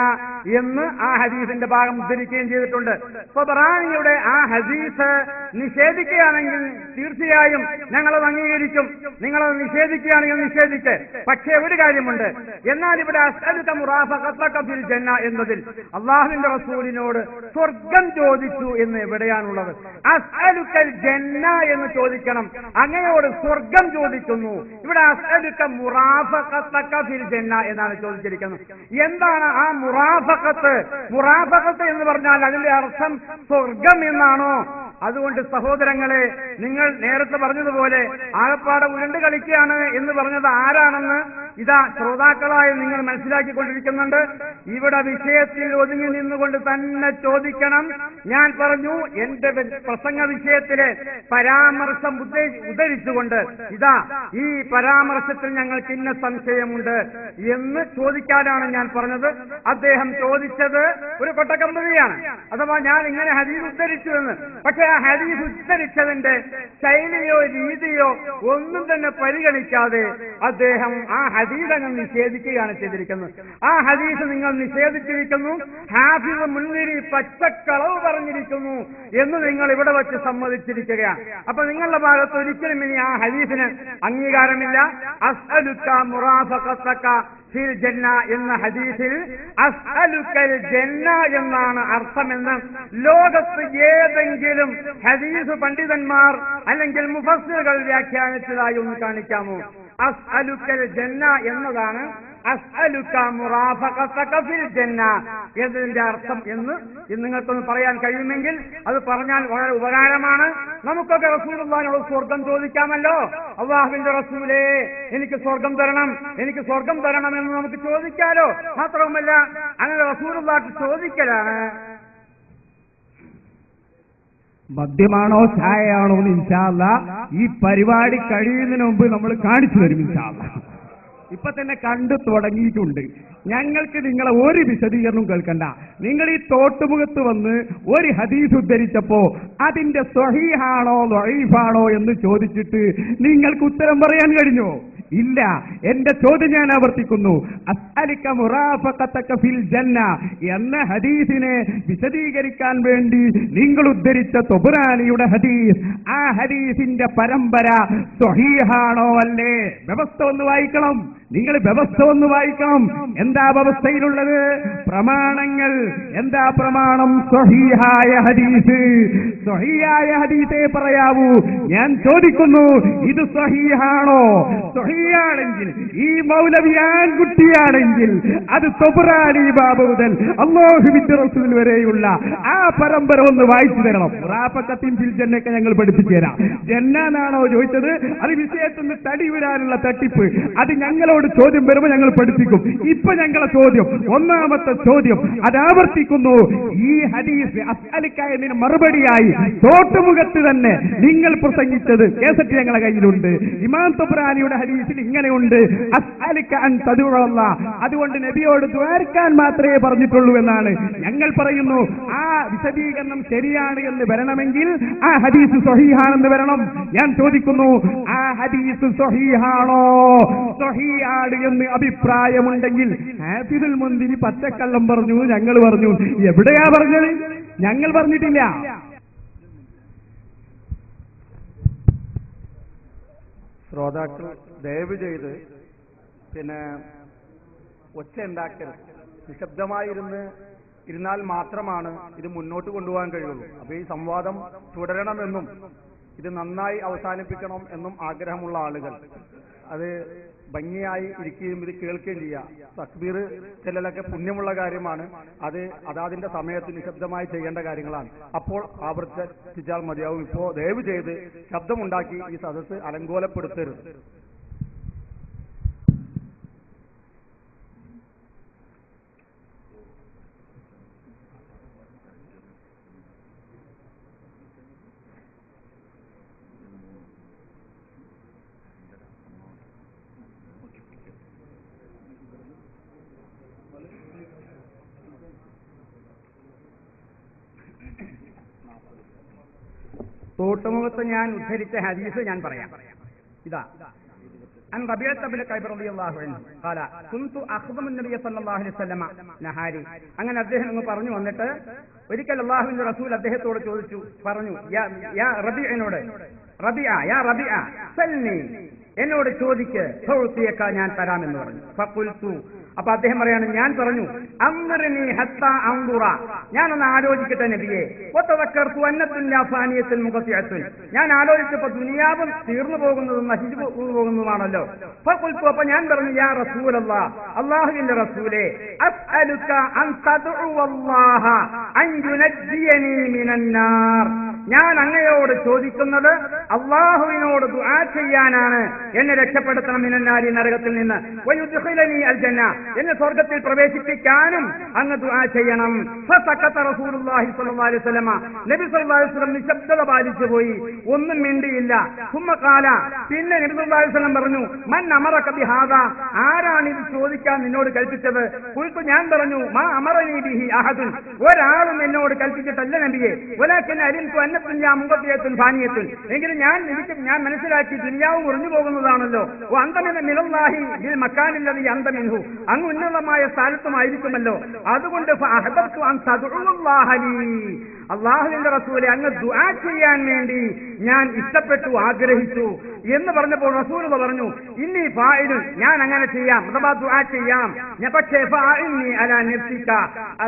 എന്ന് ആ ഹദീസിന്റെ ഭാഗം ഉദ്ധരിക്കുകയും ചെയ്തിട്ടുണ്ട്. ത്വബറാനിയുടെ ആ ഹദീസ് നിഷേധിക്കുകയാണെങ്കിൽ തീർച്ചയായും ഞങ്ങളത് അംഗീകരിക്കും. നിങ്ങളത് നിഷേധിക്കുകയാണെങ്കിൽ നിഷേധിക്ക്. പക്ഷേ ഒരു കാര്യമുണ്ട്. എന്നാൽ ഇവിടെ അസ്അലുക മുറാഫഖതക ഫിൽ ജന്ന എന്നതിൽ അല്ലാഹുവിന്റെ റസൂലിനോട് സ്വർഗം ചോദിച്ചു എന്ന് എവിടെയാണുള്ളത്? അസ്അലുക്കൽ ജന്ന എന്ന് ചോദിക്കണം. അങ്ങയോട് സ്വർഗം ചോദിക്കുന്നു. ഇവിടെ അസ്അലുക മുറാഫഖതക ഫിൽ ജന്ന എന്നാണ് ചോദിച്ചിരിക്കുന്നത്. എന്താണ് ആ മുറാഫഖത്ത്? മുറാഫഖത്ത് എന്ന് പറഞ്ഞാൽ അതിന്റെ അർത്ഥം സ്വർഗം എന്നാണോ? അതുകൊണ്ട് സഹോദരങ്ങളെ, നിങ്ങൾ നേരത്തെ പറഞ്ഞതുപോലെ ആകപ്പാടെ ഉരുണ്ട് കളിക്കുകയാണ് എന്ന് പറഞ്ഞത് ആരാണെന്ന് ഇതാ ശ്രോതാക്കളായി നിങ്ങൾ മനസ്സിലാക്കിക്കൊണ്ടിരിക്കുന്നുണ്ട്. ഇവിടെ വിഷയത്തിൽ ഒതുങ്ങി നിന്നുകൊണ്ട് തന്നെ ചോദിക്കണം. ഞാൻ പറഞ്ഞു എന്റെ പ്രസംഗ വിഷയത്തിലെ പരാമർശം ഉദ്ധരിച്ചുകൊണ്ട് ഇതാ ഈ പരാമർശത്തിൽ ഞങ്ങൾക്ക് ഇന്ന സംശയമുണ്ട് എന്ന് ചോദിക്കാനാണ് ഞാൻ പറഞ്ഞത്. അദ്ദേഹം ചോദിച്ചത് ഒരു കൊട്ടക്കമ്പതിയാണ്, അഥവാ ഞാൻ ഇങ്ങനെ ഹദീസ് ഉദ്ധരിച്ചു എന്ന്. പക്ഷെ ആ ഹദീസ് ഉദ്ധരിച്ചതിന്റെ ശൈലിയോ രീതിയോ ഒന്നും തന്നെ പരിഗണിക്കാതെ അദ്ദേഹം ആ ഹദീസ് അങ്ങ് നിഷേധിക്കുകയാണ് ചെയ്തിരിക്കുന്നത്. ആ ഹദീസ് നിങ്ങൾ നിഷേധിച്ചിരിക്കുന്നു, ഹാഫിസ് മുൻനിരി പച്ചക്കളവ് പറഞ്ഞിരിക്കുന്നു എന്ന് നിങ്ങൾ ഇവിടെ വെച്ച് സമ്മതിച്ചിരിക്കുകയാണ്. അപ്പൊ നിങ്ങളുടെ ഭാഗത്ത് ഒരിക്കലും ഇനി ആ ഹദീസിന് അംഗീകാരമില്ല. അസ്അലുക മുറാഫഖതക ഫിൽ ജന്ന എന്ന ഹദീസിൽ അസ്അലുക്കൽ ജന്ന എന്നാണ് അർത്ഥമെന്ന് ലോകത്ത് ഏതെങ്കിലും ഹദീസ് പണ്ഡിതന്മാർ അല്ലെങ്കിൽ മുഫസ്സിറുകൾ വ്യാഖ്യാനിച്ചതായി ഒന്ന് കാണിക്കാമോ? അസ്അലുക്കൽ ജന്ന എന്നതാണ് അസ്അലുക മുറാഫഖതക ഫിൽ ജന്ന എന്നതിന്റെ അർത്ഥം എന്ന് നിങ്ങൾക്കൊന്ന് പറയാൻ കഴിയുമെങ്കിൽ അത് പറഞ്ഞാൽ വളരെ ഉപകാരമാണ്. നമുക്കൊക്കെ റസൂലുള്ളാഹിനോട് സ്വർഗം ചോദിക്കാമല്ലോ. അല്ലാഹുവിന്റെ റസൂലേ, എനിക്ക് സ്വർഗം തരണം, എനിക്ക് സ്വർഗം തരണം എന്ന് നമുക്ക് ചോദിക്കാലോ. മാത്രവുമല്ല അങ്ങനെ റസൂലുള്ളാഹിക്ക് ചോദിക്കലാണ്. മദ്യമാണോ ചായയാണോ എന്ന് ഇൻഷാ അല്ലാഹ് ഈ പരിപാടി കഴിയുന്നതിന് മുമ്പ് നമ്മൾ കാണിച്ചു തരും ഇൻഷാ അല്ലാഹ്. ഇപ്പൊ തന്നെ കണ്ടു തുടങ്ങിയിട്ടുണ്ട്. ഞങ്ങൾക്ക് നിങ്ങളെ ഒരു വിശദീകരണം കേൾക്കണ്ട. നിങ്ങൾ ഈ തോട്ടുമുഖത്ത് വന്ന് ഒരു ഹദീസ് ഉദ്ധരിച്ചപ്പോ അതിന്റെ സ്വഹീഹാണോ ദഈഫാണോ എന്ന് ചോദിച്ചിട്ട് നിങ്ങൾക്ക് ഉത്തരം പറയാൻ കഴിഞ്ഞോ? ഇല്ല. എന്റെ ചോദ്യം ഞാൻ ആവർത്തിക്കുന്നു. അസ്അലിക മുറാഫഖതക ഫിൽ ജന്ന എന്ന ഹദീസിനെ വിശദീകരിക്കാൻ വേണ്ടി നിങ്ങൾ ഉദ്ധരിച്ച ത്വബറാനിയുടെ ഹദീസ്, ആ ഹദീസിന്റെ പരമ്പര സ്വഹീഹാണോ അല്ലേ? വ്യവസ്ഥ ഒന്ന് വായിക്കണം. നിങ്ങൾ വ്യവസ്ഥ ഒന്ന് വായിക്കണം. എന്താ വ്യവസ്ഥയിലുള്ളത്? പ്രമാണങ്ങൾ. എന്താ പ്രമാണം? സ്വഹീഹായ ഹദീസ്. സ്വഹീഹായ ഹദീസേ പറയാവൂ. ഞാൻ ചോദിക്കുന്നു, ഇത് സ്വഹീഹാണോ? സ്വഹീഹാണെങ്കിൽ ഈ മൗലവി ആൺകുട്ടിയാണെങ്കിൽ അത് ത്വബറാനി ബാബ് മുതൽ അല്ലാഹുവിന്റെ റസൂൽ വരെയുള്ള ആ പരമ്പര ഒന്ന് വായിച്ചു തരണം. മുറാഫഖത്തിൻ ഫിൽ ജന്നയൊക്കെ ഞങ്ങൾ പഠിപ്പിച്ചു തരാം. ജന്ന എന്നാണോ ചോദിച്ചത്? അത് വിഷയത്തിൽ നിന്ന് തടി വിടാനുള്ള തട്ടിപ്പ്. അത് ഞങ്ങളോട് ചോദ്യം വരുമ്പോൾ ഞങ്ങൾ പഠിപ്പിക്കും. ഇപ്പൊ ഞങ്ങളെ ചോദ്യം, ഒന്നാമത്തെ ചോദ്യം അത് ആവർത്തിക്കുന്നു. ഈ ഹദീസ് അസ്അലിക എന്നതിന് മറുപടിയായി തോട്ടുമുഖത്ത് തന്നെ നിങ്ങൾ പ്രസംഗിച്ചത് കേസറ്റ് ഞങ്ങളെ കയ്യിലുണ്ട്. ഇമാം ത്വബറാനിയുടെ ഹദീസിൽ ഇങ്ങനെയുണ്ട്, അസ്അലിക അൻ തദുഅല്ലാഹ്, അതുകൊണ്ട് നബിയോട് ദ്വാരക്കാൻ മാത്രമേ പറഞ്ഞിട്ടുള്ളൂ എന്നാണ് ഞങ്ങൾ പറയുന്നു. ആ വിശദീകരണം ശരിയാണ് എന്ന് വരണമെങ്കിൽ ആ ഹദീസ് സ്വഹീഹാണെന്ന് വരണം. ഞാൻ ചോദിക്കുന്നു, ആ ഹദീസ് സ്വഹീഹാണോ? സ്വഹീഹാണ് എന്ന് അഭിപ്രായമുണ്ടെങ്കിൽ ഹാഫിദുൽ മുൻദിരി പച്ചക്കള്ളം പറഞ്ഞു, ഞങ്ങൾ പറഞ്ഞു. എവിടെയാ പറഞ്ഞത്? ഞങ്ങൾ പറഞ്ഞിട്ടില്ല. ശ്രോതാക്കൾ ദയവ് ചെയ്ത് ഒച്ച ഉണ്ടാക്കരുത്. നിശബ്ദമായിരുന്നാൽ മാത്രമാണ് ഇത് മുന്നോട്ട് കൊണ്ടുപോകാൻ കഴിയുള്ളൂ. അപ്പൊ ഈ സംവാദം തുടരണമെന്നും ഇത് നന്നായി അവസാനിപ്പിക്കണം എന്നും ആഗ്രഹമുള്ള ആളുകൾ അത് ഭംഗിയായി ഇരിക്കുകയും ഇത് കേൾക്കുകയും ചെയ്യാം. തക്ബീർ ചെല്ലലൊക്കെ പുണ്യമുള്ള കാര്യമാണ്. അത് അതാതിന്റെ സമയത്ത് നിശബ്ദമായി ചെയ്യേണ്ട കാര്യങ്ങളാണ്. അപ്പോൾ ആവർത്തിച്ചാൽ മതിയാവും. ഇപ്പോ ദയവ് ചെയ്ത് ശബ്ദമുണ്ടാക്കി ഈ സദസ്സ് അലങ്കോലപ്പെടുത്തരുത്. തോട്ടുമുഖത്ത് ഞാൻ ഉദ്ധരിച്ച ഹദീസ് ഞാൻ പറയാം. ഇതാ عن ربيعة بن كعب رضي الله عنه قال كنت أخدم النبي صلى الله عليه وسلم نهاري. അങ്ങനെ അദ്ദേഹം അങ്ങ് പറഞ്ഞു വന്നിട്ട് ഒരിക്കൽ അല്ലാഹുവിന്റെ റസൂൽ അദ്ദേഹത്തോട് ചോദിച്ചു, പറഞ്ഞു, യാ റബീഅനോട്, യാ റബീഅ സൽനി, എന്നോട് ചോദിക്ക്, ഫൗതിയക, ഞാൻ തരാമെന്ന് പറഞ്ഞു. ഫഖുൽതു, അപ്പൊ അദ്ദേഹം പറയാണ്, ഞാൻ പറഞ്ഞു, അംറിനി ഹത്താ അൻദുറ, ഞാനൊന്ന് ആലോചിക്കട്ടെ നബിയെ. വതവക്കർതു അന്ന ദുനിയാ ഫാനിയത്തുൻ മുഖത്തിഅത്തുൻ, ഞാൻ ആലോചിച്ചപ്പോൾ ദുനിയാവും തീർന്നു പോകുന്നതും നശിച്ചു പോകുന്നതുമാണല്ലോ. ഫഖുൽതു, അപ്പൊ ഞാൻ പറഞ്ഞു, യാ റസൂലല്ലാഹ്, അല്ലാഹുവിന്റെ റസൂലേ, അസ്അലുക അൻ തദ്ഉ അല്ലാഹ അൻ യുനജ്ജിയനി മിനന്നാർ, ഞാൻ അങ്ങയോട് ചോദിക്കുന്നത് അല്ലാഹുവിനോട് ദുആ ചെയ്യാനാണ്, എന്നെ രക്ഷപ്പെടുത്തണം മിനന്നാരി, നരകത്തിൽ നിന്ന്, വയുദ്ഖിലനി അൽ ജന്ന, എന്നെ സ്വർഗ്ഗത്തിൽ പ്രവേശിപ്പിക്കാനും അങ്ങ് ദുആ ചെയ്യണം. ഫസക്കത റസൂലുള്ളാഹി സ്വല്ലല്ലാഹു അലൈഹി വസല്ലം, നബി സ്വല്ലല്ലാഹു അലൈഹി വസല്ലം നിശബ്ദത പാലിച്ചു പോയി, ഒന്നും മിണ്ടിയില്ല. സുമ്മ ഖാല, പിന്നെ നബി സ്വല്ലല്ലാഹു അലൈഹി വസല്ലം പറഞ്ഞു, മൻ അമറക ബിഹാദാ, ആരാണ് ഇത് ചോദിക്കാൻ നിന്നോട് കൽപ്പിച്ചത്? ഖുൽതു, ഞാൻ പറഞ്ഞു, മാ അമറനി ബിഹി അഹദുൻ, ഒരാളും എന്നോട് കൽപ്പിച്ചിട്ടല്ല നബിയെ. വലാകിൻ അലിംതു അന്ന ദുനിയാ മുഖത്തിയത്തുൻ ഫാനിയത്തുൻ, എങ്കിലും ഞാൻ മനസ്സിലാക്കി ദുനിയാവ് മുറിഞ്ഞു പോകുന്നതാണല്ലോ. അന്തമിന മിനല്ലാഹി ബിൽ മക്കാനില്ലദി അന്ത മിൻഹു, അങ്ങ് ഉന്നതമായ സ്ഥാനത്തുമായിരിക്കുമല്ലോ. അതുകൊണ്ട് ഫഅഹബബ്തു അൻ തദ്ഉല്ലാഹ ലീ, അല്ലാഹുവിന്റെ റസൂലെ, അങ്ങ് ദുആ ചെയ്യാൻ വേണ്ടി ഞാൻ ഇഷ്ടപ്പെട്ടു, ആഗ്രഹിച്ചു എന്ന് പറഞ്ഞപ്പോൾ റസൂൽ പറഞ്ഞു, ഇന്നി ഫായിലുൻ, ഞാൻ അങ്ങനെ ചെയ്യാം, അഥവാ ദുആ ചെയ്യാം. പക്ഷേ ഫഅഇന്നി അലാ നഫ്സിക,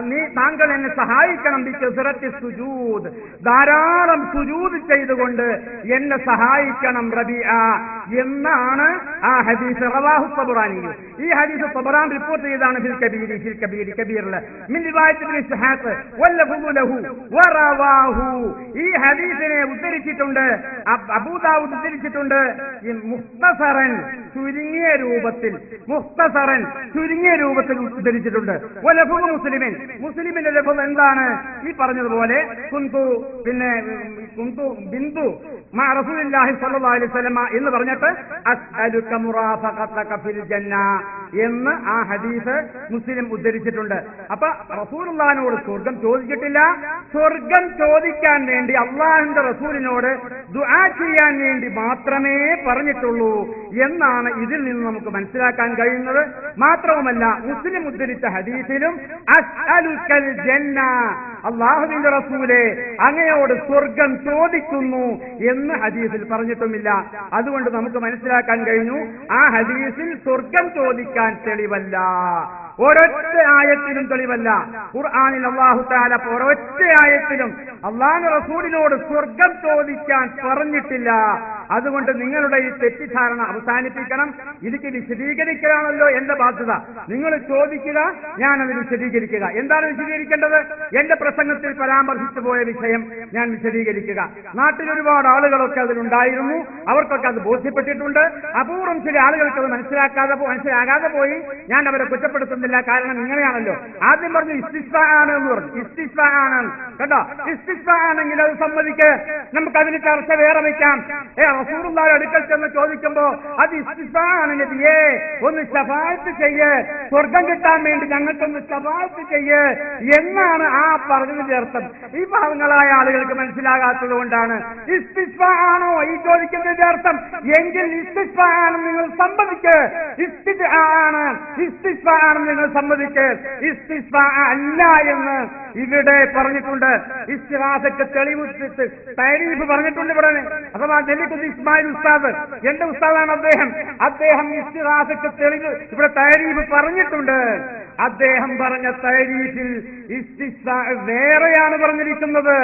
നീ താങ്കൾ എന്നെ സഹായിക്കണം, ബികസറത്തി സുജൂദ്, ധാരാളം സുജൂദ് ചെയ്തുകൊണ്ട് എന്നെ സഹായിക്കണം റബീഅ എന്നാണ് ആ ഹദീസ്. റവാഹു തബറാനി, ഈ ഹദീസ് തബറാൻ റിപ്പോർട്ട് ചെയ്താണ് ഫിൽ കബീറിൽ മിൻ റിവായത്ത് ഇബ്നു ഇസ്ഹാഖ് വല്ലഫു ലഹു വറവാഹു, ഈ ഹദീസിനെ ഉദ്ധരിച്ചിട്ടുണ്ട് അബൂദാവൂദ്, ഉദ്ധരിച്ചിട്ടുണ്ട് മുഖ്തസറൻ, ചുരുങ്ങിയ രൂപത്തിൽ, മുഖ്തസറൻ, ചുരുങ്ങിയ രൂപത്തിൽ ഉദ്ധരിച്ചിട്ടുണ്ട്. വലഫു മുസ്ലിമിൻ, മുസ്ലിമിന്റെ ലഫ്ദ് എന്താണ്? ഈ പറഞ്ഞതുപോലെ കുന്തു ബിന്ദു മാ റസൂലുള്ളാഹി സ്വല്ലല്ലാഹു അലൈഹി വസല്ലം എന്ന് പറഞ്ഞിട്ട് അസ്അലുക മുറാഫഖതക ഫിൽ ജന്ന എന്ന് ആ ഹദീസ് മുസ്ലിം ഉദ്ധരിച്ചിട്ടുണ്ട്. അപ്പൊ റസൂലുള്ളാഹിനോട് സ്വർഗം ചോദിച്ചിട്ടില്ല, സ്വർഗം ചോദിക്കാൻ വേണ്ടി അള്ളാഹുവിന്റെ റസൂലിനോട് ദുആ ചെയ്യാൻ വേണ്ടി മാത്രമേ പറഞ്ഞിട്ടുള്ളൂ എന്നാണ് ഇതിൽ നിന്ന് നമുക്ക് മനസ്സിലാക്കാൻ കഴിയുന്നത്. മാത്രവുമല്ല, മുസ്ലിം ഉദ്ധരിച്ച ഹദീസിലും അസ്അലുക്കൽ ജന്ന, അള്ളാഹുവിന്റെ റസൂലെ, അങ്ങയോട് സ്വർഗം ചോദിക്കുന്നു എന്ന് ഹദീസിൽ പറഞ്ഞിട്ടുമില്ല. അതുകൊണ്ട് നമുക്ക് മനസ്സിലാക്കാൻ കഴിഞ്ഞു, ആ ഹദീസിൽ സ്വർഗം ചോദിക്കാൻ തെളിവല്ല, ഒരൊറ്റ ആയത്തിലും തെളിവല്ല. ഖുർആനിൽ അല്ലാഹു തആല ഒരൊറ്റ ആയത്തിലും അല്ലാഹുവിന്റെ റസൂലിനോട് സ്വർഗം ചോദിക്കാൻ പറഞ്ഞിട്ടില്ല. അതുകൊണ്ട് നിങ്ങളുടെ ഈ തെറ്റിദ്ധാരണ അവസാനിപ്പിക്കണം. എനിക്ക് വിശദീകരിക്കലാണല്ലോ എന്റെ ബാധ്യത. നിങ്ങൾ ചോദിക്കുക, ഞാനത് വിശദീകരിക്കുക. എന്താണ് വിശദീകരിക്കേണ്ടത്? എന്റെ പ്രസംഗത്തിൽ പരാമർശിച്ചു പോയ വിഷയം ഞാൻ വിശദീകരിക്കുക. നാട്ടിൽ ഒരുപാട് ആളുകളൊക്കെ അതിലുണ്ടായിരുന്നു, അവർക്കൊക്കെ അത് ബോധ്യപ്പെട്ടിട്ടുണ്ട്. അപൂർവം ചില ആളുകൾക്ക് അത് മനസ്സിലാകാതെ പോയി. ഞാൻ അവരെ കുറ്റപ്പെടുത്തുന്നില്ല, കാരണം ഇങ്ങനെയാണല്ലോ. ആദ്യം പറഞ്ഞു ഇസ്തിസ്ഫാ ആണ് എന്ന് പറഞ്ഞു, ഇസ്തിസ്ഫാ ആണ് കേട്ടോ. ഇസ്തിസ്ഫാ ആണെങ്കിൽ അത് സമ്മതിക്ക്, നമുക്ക് അതിന് ചർച്ച വേറെ വയ്ക്കാം. റസൂലുള്ളാഹിയുടെ അടുക്കൽ ചെന്ന് ചോദിക്കുമ്പോ അത് ഇസ്തിസ്ഫാ ആണ് നബിയേ, ഒന്ന് ശഫാഅത്ത് ചെയ്യ്, സ്വർഗം കിട്ടാൻ വേണ്ടി ഞങ്ങൾക്കൊന്ന് ശഫാഅത്ത് ചെയ്യ് എന്നാണ് ആ പറഞ്ഞതിന്റെ അർത്ഥം. ഈ പാവങ്ങളായ ആളുകൾക്ക് മനസ്സിലാകാത്തത് കൊണ്ടാണ് ഇസ്തിസ്ഫാ ആണോ ഈ ചോദിക്കുന്നതിന്റെ അർത്ഥം എങ്കിൽ ഇസ്തിസ്ഫാ ആണ് നിങ്ങൾ സമ്മതിക്ക്, ഇസ്തിസ്ഫാ ആണ് നിങ്ങൾ സമ്മതിക്ക്. ഇസ്തിസ്ഫാ അല്ല എന്ന് ഇവിടെ പറഞ്ഞിട്ടുണ്ട്. ഇസ്തിഗാസക്ക് തെളിവ് തരീഫ് പറഞ്ഞിട്ടുണ്ട് ഇവിടെ. അഥവാ നെല്ലിക്കുന്ന് ഇസ്മായിൽ ഉസ്താദ്, എന്റെ ഉസ്താദാണ് അദ്ദേഹം ഇസ്തിഗാസക്ക് തെളിവ് ഇവിടെ തരീഫ് പറഞ്ഞിട്ടുണ്ട്. അദ്ദേഹം പറഞ്ഞ തരീഫിൽ ഇസ്തിസ്ഫാ വേറെയാണ് പറഞ്ഞിരിക്കുന്നത്.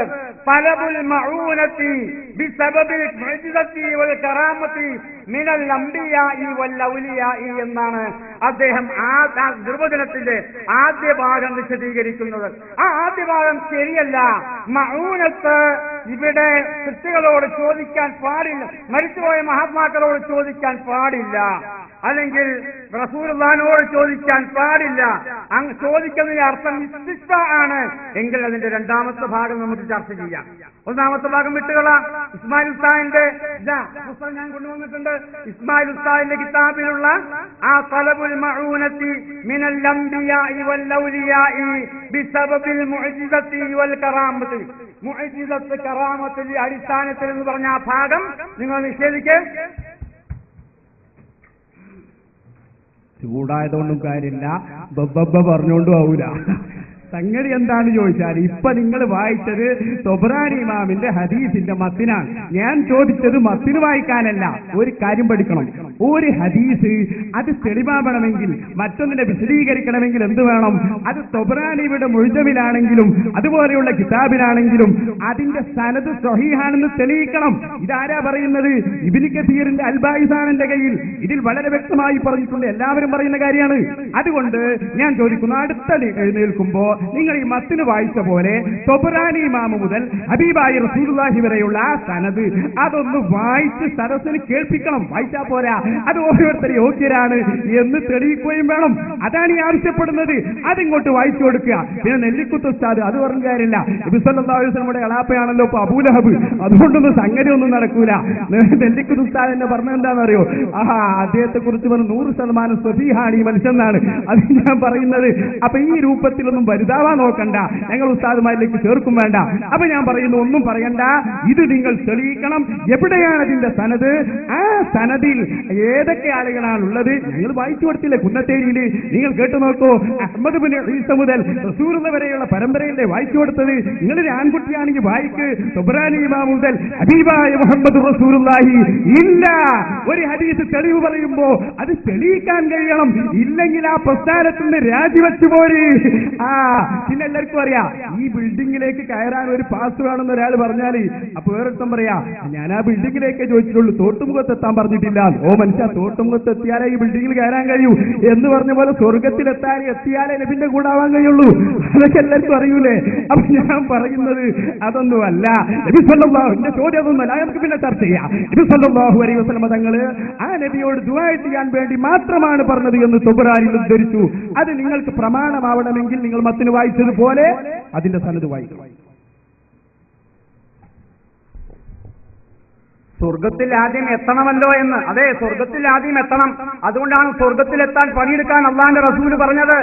തലബുൽ മഊനത്തി ബിസബബിൽ മുഅ്ജിസത്തി വൽ കറാമത്തി മിനൽ അംബിയാഇ വൽ ഔലിയാഇ എന്നാണ് അദ്ദേഹം ആ നിർവചനത്തിന്റെ ആദ്യ ഭാഗം വിശദീകരിക്കുന്നത്. ആ ആദ്യ ഭാഗം ശരിയല്ല. മഊനത്ത് ഇവിടെ സൃഷ്ടികളോട് ചോദിക്കാൻ പാടില്ല, മരിച്ചുപോയ മഹാത്മാക്കളോട് ചോദിക്കാൻ പാടില്ല, അല്ലെങ്കിൽ റസൂലുള്ളാഹിനോട് ചോദിക്കാൻ പാടില്ല. ചോദിക്കുന്നതിന്റെ അർത്ഥം ഇസ്തിസ്ഫാ ആണ് എങ്കിൽ അതിന്റെ രണ്ടാമത്തെ ഭാഗം നമുക്ക് ചർച്ച ചെയ്യാം. ഒന്നാമത്തെ ഭാഗം വിട്ടുകളാം. ഇസ്മായിൽ ഉസ്താദിന്റെ പുസ്തകം ഞാൻ കൊണ്ടുവന്നിട്ടുണ്ട്. ഇസ്മായിൽ ഉസ്താദിന്റെ കിതാബിലുള്ള ആ തലബുൽ മഊനത്തി മിനൽ അംബിയാഇ വൽ ഔലിയാഇ ബിസബബിൽ മുഅ്ജിസത്തി വൽ കറാമത്തി, മുഅ്ജിസത്ത് കറാമത്തിന്റെ അടിസ്ഥാനത്തിൽ എന്ന് പറഞ്ഞ ആ ഭാഗം നിങ്ങൾ നിഷേധിക്കേ. ചൂടായതുകൊണ്ടും കാര്യമില്ല, ബബ്ബ പറഞ്ഞുകൊണ്ടും ആവൂല. സംഗതി എന്താണ് ചോദിച്ചാൽ, ഇപ്പൊ നിങ്ങൾ വായിച്ചത് തൊബ്രാനി ഇമാമിന്റെ ഹദീസിന്റെ മത്തിനാണ്. ഞാൻ ചോദിച്ചത് മത്തിന് വായിക്കാനല്ല, ഒരു കാര്യം പഠിക്കണം. ഒരു ഹദീസ് അത് തെളിവാവണമെങ്കിൽ, മറ്റൊന്നിനെ വിശദീകരിക്കണമെങ്കിൽ എന്ത് വേണം? അത് തൊബ്രാനിയുടെ മുഴുജമിലാണെങ്കിലും അതുപോലെയുള്ള കിതാബിലാണെങ്കിലും അതിന്റെ സനദ് സ്വഹീഹാണെന്ന് തെളിയിക്കണം. ഇതാരാ പറയുന്നത്? ഇബ്നു കസീറിന്റെ അൽബായിസാനന്റെ കയ്യിൽ ഇതിൽ വളരെ വ്യക്തമായി പറഞ്ഞിട്ടുണ്ട്. എല്ലാവരും പറയുന്ന കാര്യമാണ്. അതുകൊണ്ട് ഞാൻ ചോദിക്കുന്നു, അടുത്ത എഴുന്നേൽക്കുമ്പോ നിങ്ങൾ ഈ മത്തിന് വായിച്ച പോലെ തൊബ്രാനി ഇമാം മുതൽ ഹബീബായി റസൂലുള്ളാഹി വരെയുള്ള ആ സനദ് അതൊന്ന് വായിച്ച് സദസ്സിന് കേൾപ്പിക്കണം. വായിച്ചാ പോരാ, അത് ഓരോരുത്തർ യോഗ്യരാണ് എന്ന് തെളിയിക്കുകയും വേണം. അതാണ് ഈ ആവശ്യപ്പെടുന്നത്. അതിങ്ങോട്ട് വായിച്ചു കൊടുക്കുക. പിന്നെ നെല്ലിക്കുത്ത് ഉസ്താദ് അത് പറഞ്ഞ കാര്യമില്ല. നബി സല്ലല്ലാഹു അലൈഹി വസല്ലമയുടെ എളാപ്പയാണല്ലോ ഇപ്പൊ അബൂലഹബ്, അതുകൊണ്ടൊന്നും സംഗതി ഒന്നും നടക്കൂല. നെല്ലിക്കുത്ത് ഉസ്താദ് എന്നെ പറഞ്ഞത് എന്താണെന്നറിയോ? അദ്ദേഹത്തെ കുറിച്ച് പറഞ്ഞ 100% സ്വഫീഹാണ് ഈ മനുഷ്യനാണ്. അത് ഞാൻ പറയുന്നത്. അപ്പൊ ഈ രൂപത്തിലൊന്നും വലുതാവാൻ നോക്കണ്ട, ഞങ്ങൾ ഉസ്താദുമാരിലേക്ക് ചേർക്കും വേണ്ട. അപ്പൊ ഞാൻ പറയുന്നു, ഒന്നും പറയണ്ട, ഇത് നിങ്ങൾ തെളിയിക്കണം. എവിടെയാണ് അതിന്റെ സനദ്? ആ സനദിൽ ഏതൊക്കെ ആളുകളാണുള്ളത്? ഞങ്ങൾ വായിച്ചു കൊടുത്തില്ലേ കുന്നത്തേരിയിൽ? നിങ്ങൾ കേട്ടു നോക്കൂ. അഹ്മദ് ബിൻ ഈസ മുതൽ റസൂലുള്ള വരെയുള്ള പരമ്പരയിലെ വായിച്ചു കൊടുത്തത്. നിങ്ങളൊരു ആൺകുട്ടിയാണെങ്കിൽ വായിക്ക്. തൊബ്രാനി ഇമാം മുതൽ ഹബീബായ മുഹമ്മദ് റസൂലുള്ളാഹി. ഇല്ല, ഒരു ഹദീസ് തെളിവ് പറയുമ്പോ അത് തെളിയിക്കാൻ കഴിയണം. ഇല്ലെങ്കിൽ ആ പ്രസ്ഥാനത്തിൽ നിന്ന് രാജിവെച്ചു പോര്. പിന്നെ എല്ലാവർക്കും അറിയാം, ഈ ബിൽഡിങ്ങിലേക്ക് കയറാൻ ഒരു പാസ് വേണമെന്ന് ഒരാൾ പറഞ്ഞാല് അപ്പൊ വേറൊരുത്തം പറയാ, ഞാൻ ആ ബിൽഡിങ്ങിലേക്ക് ചോദിച്ചിട്ടുള്ളൂ, തോട്ടുമുഖത്ത് എത്താൻ പറഞ്ഞിട്ടില്ല. ഓ മനുഷ്യ, തോട്ടുമുഖത്ത് എത്തിയാലേ ഈ ബിൽഡിങ്ങിൽ കയറാൻ കഴിയൂ എന്ന് പറഞ്ഞ പോലെ എത്തിയാലേ നബിന്റെ കൂടാവാൻ കഴിയുള്ളൂ. അതൊക്കെ എല്ലാവർക്കും അറിയൂലേ? അപ്പൊ ഞാൻ പറയുന്നത് അതൊന്നുമല്ല. നബി സല്ലല്ലാഹു, എന്റെ ചോദ്യം അതൊന്നുമല്ല, നമുക്ക് പിന്നെ ചർച്ച ചെയ്യാം. നബി സല്ലല്ലാഹു അലൈഹി വസല്ലം തങ്ങള് ആ നബിയോട് ദുആ ചെയ്യാൻ വേണ്ടി മാത്രമാണ് പറഞ്ഞത് എന്ന് തൊബ്രാനിയിൽ ഉദ്ധരിച്ചു. അത് നിങ്ങൾക്ക് പ്രമാണമാവണമെങ്കിൽ നിങ്ങൾ മത്തിന് വായിച്ചതുപോലെ അതിന്റെ സനദ് വായിക്കണം. സ്വർഗത്തിൽ ആദ്യം എത്തണമല്ലോ എന്ന്. അതെ, സ്വർഗത്തിൽ ആദ്യം എത്തണം. അതുകൊണ്ടാണ് സ്വർഗത്തിലെത്താൻ പണിയെടുക്കാൻ അള്ളാന്റെ റസൂല് പറഞ്ഞത്.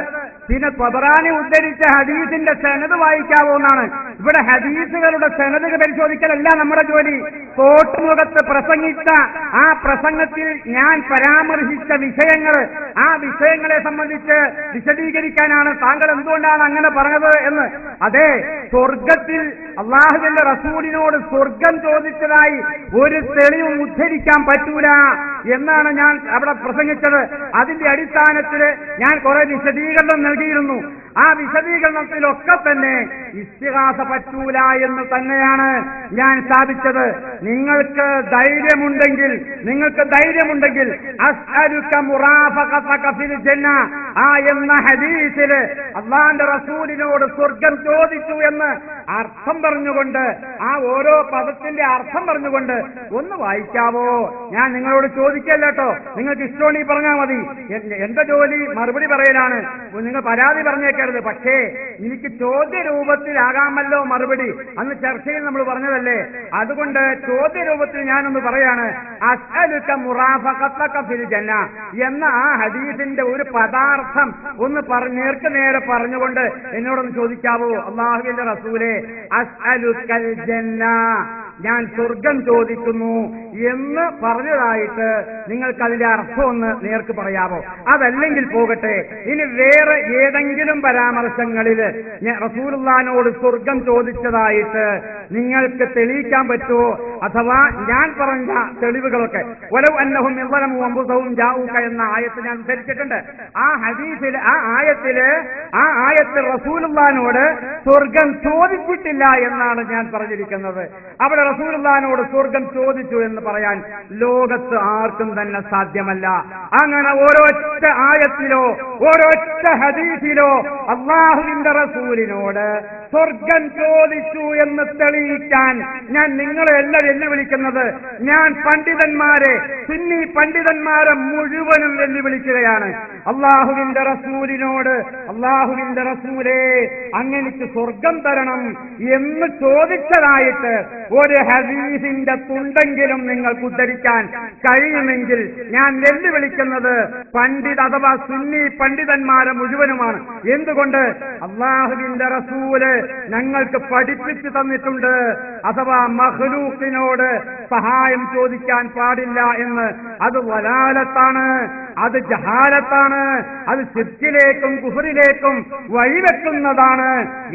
പിന്നെ ത്വബറാനി ഉദ്ധരിച്ച ഹദീസിന്റെ സനദ് വായിക്കാവോ എന്നാണ്. ഇവിടെ ഹദീസുകളുടെ സനദ് പരിശോധിക്കലല്ല നമ്മുടെ ജോലി. തോട്ടുമുഖത്ത് പ്രസംഗിച്ച ആ പ്രസംഗത്തിൽ ഞാൻ പരാമർശിച്ച വിഷയങ്ങൾ, ആ വിഷയങ്ങളെ സംബന്ധിച്ച് വിശദീകരിക്കാനാണ് താങ്കൾ എന്തുകൊണ്ടാണ് അങ്ങനെ പറഞ്ഞത് എന്ന്. അതെ, സ്വർഗത്തിൽ അള്ളാഹുവിന്റെ റസൂലിനോട് സ്വർഗം ചോദിച്ചതായി ഒരു തെളിവും ഉദ്ധരിക്കാൻ പറ്റൂല എന്നാണ് ഞാൻ അവിടെ പ്രസംഗിച്ചത്. അതിന്റെ അടിസ്ഥാനത്തിൽ ഞാൻ കുറെ വിശദീകരണം നൽകിയിരുന്നു. ആ വിശദീകരണത്തിലൊക്കെ തന്നെ ഇസ്തിഗാസ പറ്റൂല എന്ന് തന്നെയാണ് ഞാൻ സ്ഥാപിച്ചത്. നിങ്ങൾക്ക് ധൈര്യമുണ്ടെങ്കിൽ അസ്അലുക മുറാഫഖതക ഫിൽ ജന്ന, ആ എന്ന ഹദീസില് അല്ലാഹുവിന്റെ റസൂലിനോട് സ്വർഗം ചോദിച്ചു എന്ന് അർത്ഥം പറഞ്ഞുകൊണ്ട്, ആ ഓരോ പദത്തിന്റെ അർത്ഥം പറഞ്ഞുകൊണ്ട് ഒന്ന് വായിക്കാവോ? ഞാൻ നിങ്ങളോട് ചോദിക്കല്ല കേട്ടോ, നിങ്ങൾക്ക് ഇഷ്ടമാണെങ്കിൽ പറഞ്ഞാൽ മതി. എന്റെ ജോലി മറുപടി പറയലാണ്. നിങ്ങൾ പരാതി പറഞ്ഞേക്കരുത്. പക്ഷേ എനിക്ക് ചോദ്യ രൂപത്തിലാകാമല്ലോ മറുപടി. അന്ന് ചർച്ചയിൽ നമ്മൾ പറഞ്ഞതല്ലേ. അതുകൊണ്ട് ചോദ്യ രൂപത്തിൽ ഞാനൊന്ന് പറയാണ്. അസ്അലുക മുറാഫഖതക ഫിൽ ജന്ന എന്ന ആ ഹദീസിന്റെ ഒരു പദാർത്ഥം ഒന്ന് നേർക്ക് നേരെ പറഞ്ഞുകൊണ്ട് എന്നോടൊന്ന് ചോദിക്കാവോ? അല്ലാഹുവിന്റെ റസൂലേ, അസ്അലുകൽ ജന്ന, ഞാൻ സ്വർഗം ചോദിക്കുന്നു എന്ന് പറഞ്ഞതായിട്ട് നിങ്ങൾക്ക് അതിന്റെ അർത്ഥം ഒന്ന് നേർക്ക് പറയാമോ? അതല്ലെങ്കിൽ പോകട്ടെ, ഇനി വേറെ ഏതെങ്കിലും പരാമർശങ്ങളിൽ റസൂലുള്ളാഹിനോട് സ്വർഗം ചോദിച്ചതായിട്ട് നിങ്ങൾക്ക് തെളിയിക്കാൻ പറ്റുമോ? അഥവാ ഞാൻ പറഞ്ഞ തെളിവുകളൊക്കെ വലൗ അന്നഹും യളമു അൻഫുസഹും ജാഊക എന്ന ആയത്ത് ഞാൻ ഉദ്ധരിച്ചിട്ടുണ്ട്. ആ ഹദീസിൽ ആ ആയത്തിൽ റസൂലുള്ളാഹിനോട് സ്വർഗം ചോദിച്ചിട്ടില്ല എന്നാണ് ഞാൻ പറഞ്ഞിരിക്കുന്നത്. അവിടെ റസൂലുള്ളാഹിനോട് സ്വർഗം ചോദിച്ചു എന്ന് പറയാൻ ലോകത്ത് ആർക്കും തന്നെ സാധ്യമല്ല. അങ്ങനെ ഓരോറ്റ ആയത്തിലോ ഓരോറ്റ ഹദീസിലോ അല്ലാഹുവിന്റെ റസൂലിനോട് സ്വർഗം ചോദിച്ചു എന്ന് തെളിയിക്കാൻ ഞാൻ നിങ്ങളെ എല്ലാവരും എന്നെ വിളിക്കുന്നത്, ഞാൻ പണ്ഡിതന്മാരെ, സുന്നി പണ്ഡിതന്മാരെ മുഴുവനും വെല്ലുവിളിക്കുകയാണ്. അല്ലാഹുവിന്റെ റസൂലിനോട്, അല്ലാഹുവിന്റെ റസൂലേ, അങ്ങനെക്ക് സ്വർഗം തരണം എന്ന് ചോദിച്ചതായിട്ട് ഒരു ഹദീസിന്റെ തുണ്ടെങ്കിലും നിങ്ങൾക്ക് ഉദ്ധരിക്കാൻ കഴിയുമെങ്കിൽ ഞാൻ വെല്ലുവിളിക്കുന്നത് അഥവാ സുന്നി പണ്ഡിതന്മാരെ മുഴുവനുമാണ്. എന്തുകൊണ്ട്? അല്ലാഹുവിന്റെ റസൂല് ഞങ്ങൾക്ക് പഠിപ്പിച്ചു തന്നിട്ടുണ്ട്, അഥവാ മഖ്ലൂഖിനോട് സഹായം ചോദിക്കാൻ പാടില്ല എന്ന്. അത് വലാലത്താണ്. അത് ജഹാലത്താണ്, അത് ശിർക്കിലേക്കും കുഫറിലേക്കും വഴിവെക്കുന്നതാണ്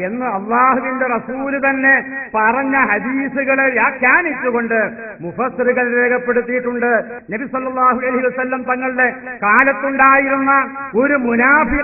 എന്ന് അള്ളാഹുവിന്റെ റസൂല് തന്നെ പറഞ്ഞ ഹദീസുകളെ വ്യാഖ്യാനിച്ചുകൊണ്ട് മുഫസ്സിറുകൾ രേഖപ്പെടുത്തിയിട്ടുണ്ട്. നബി സല്ലല്ലാഹു അലൈഹി വസല്ലം തങ്ങളുടെ കാലത്തുണ്ടായിരുന്ന ഒരു മുനാഫിഖ്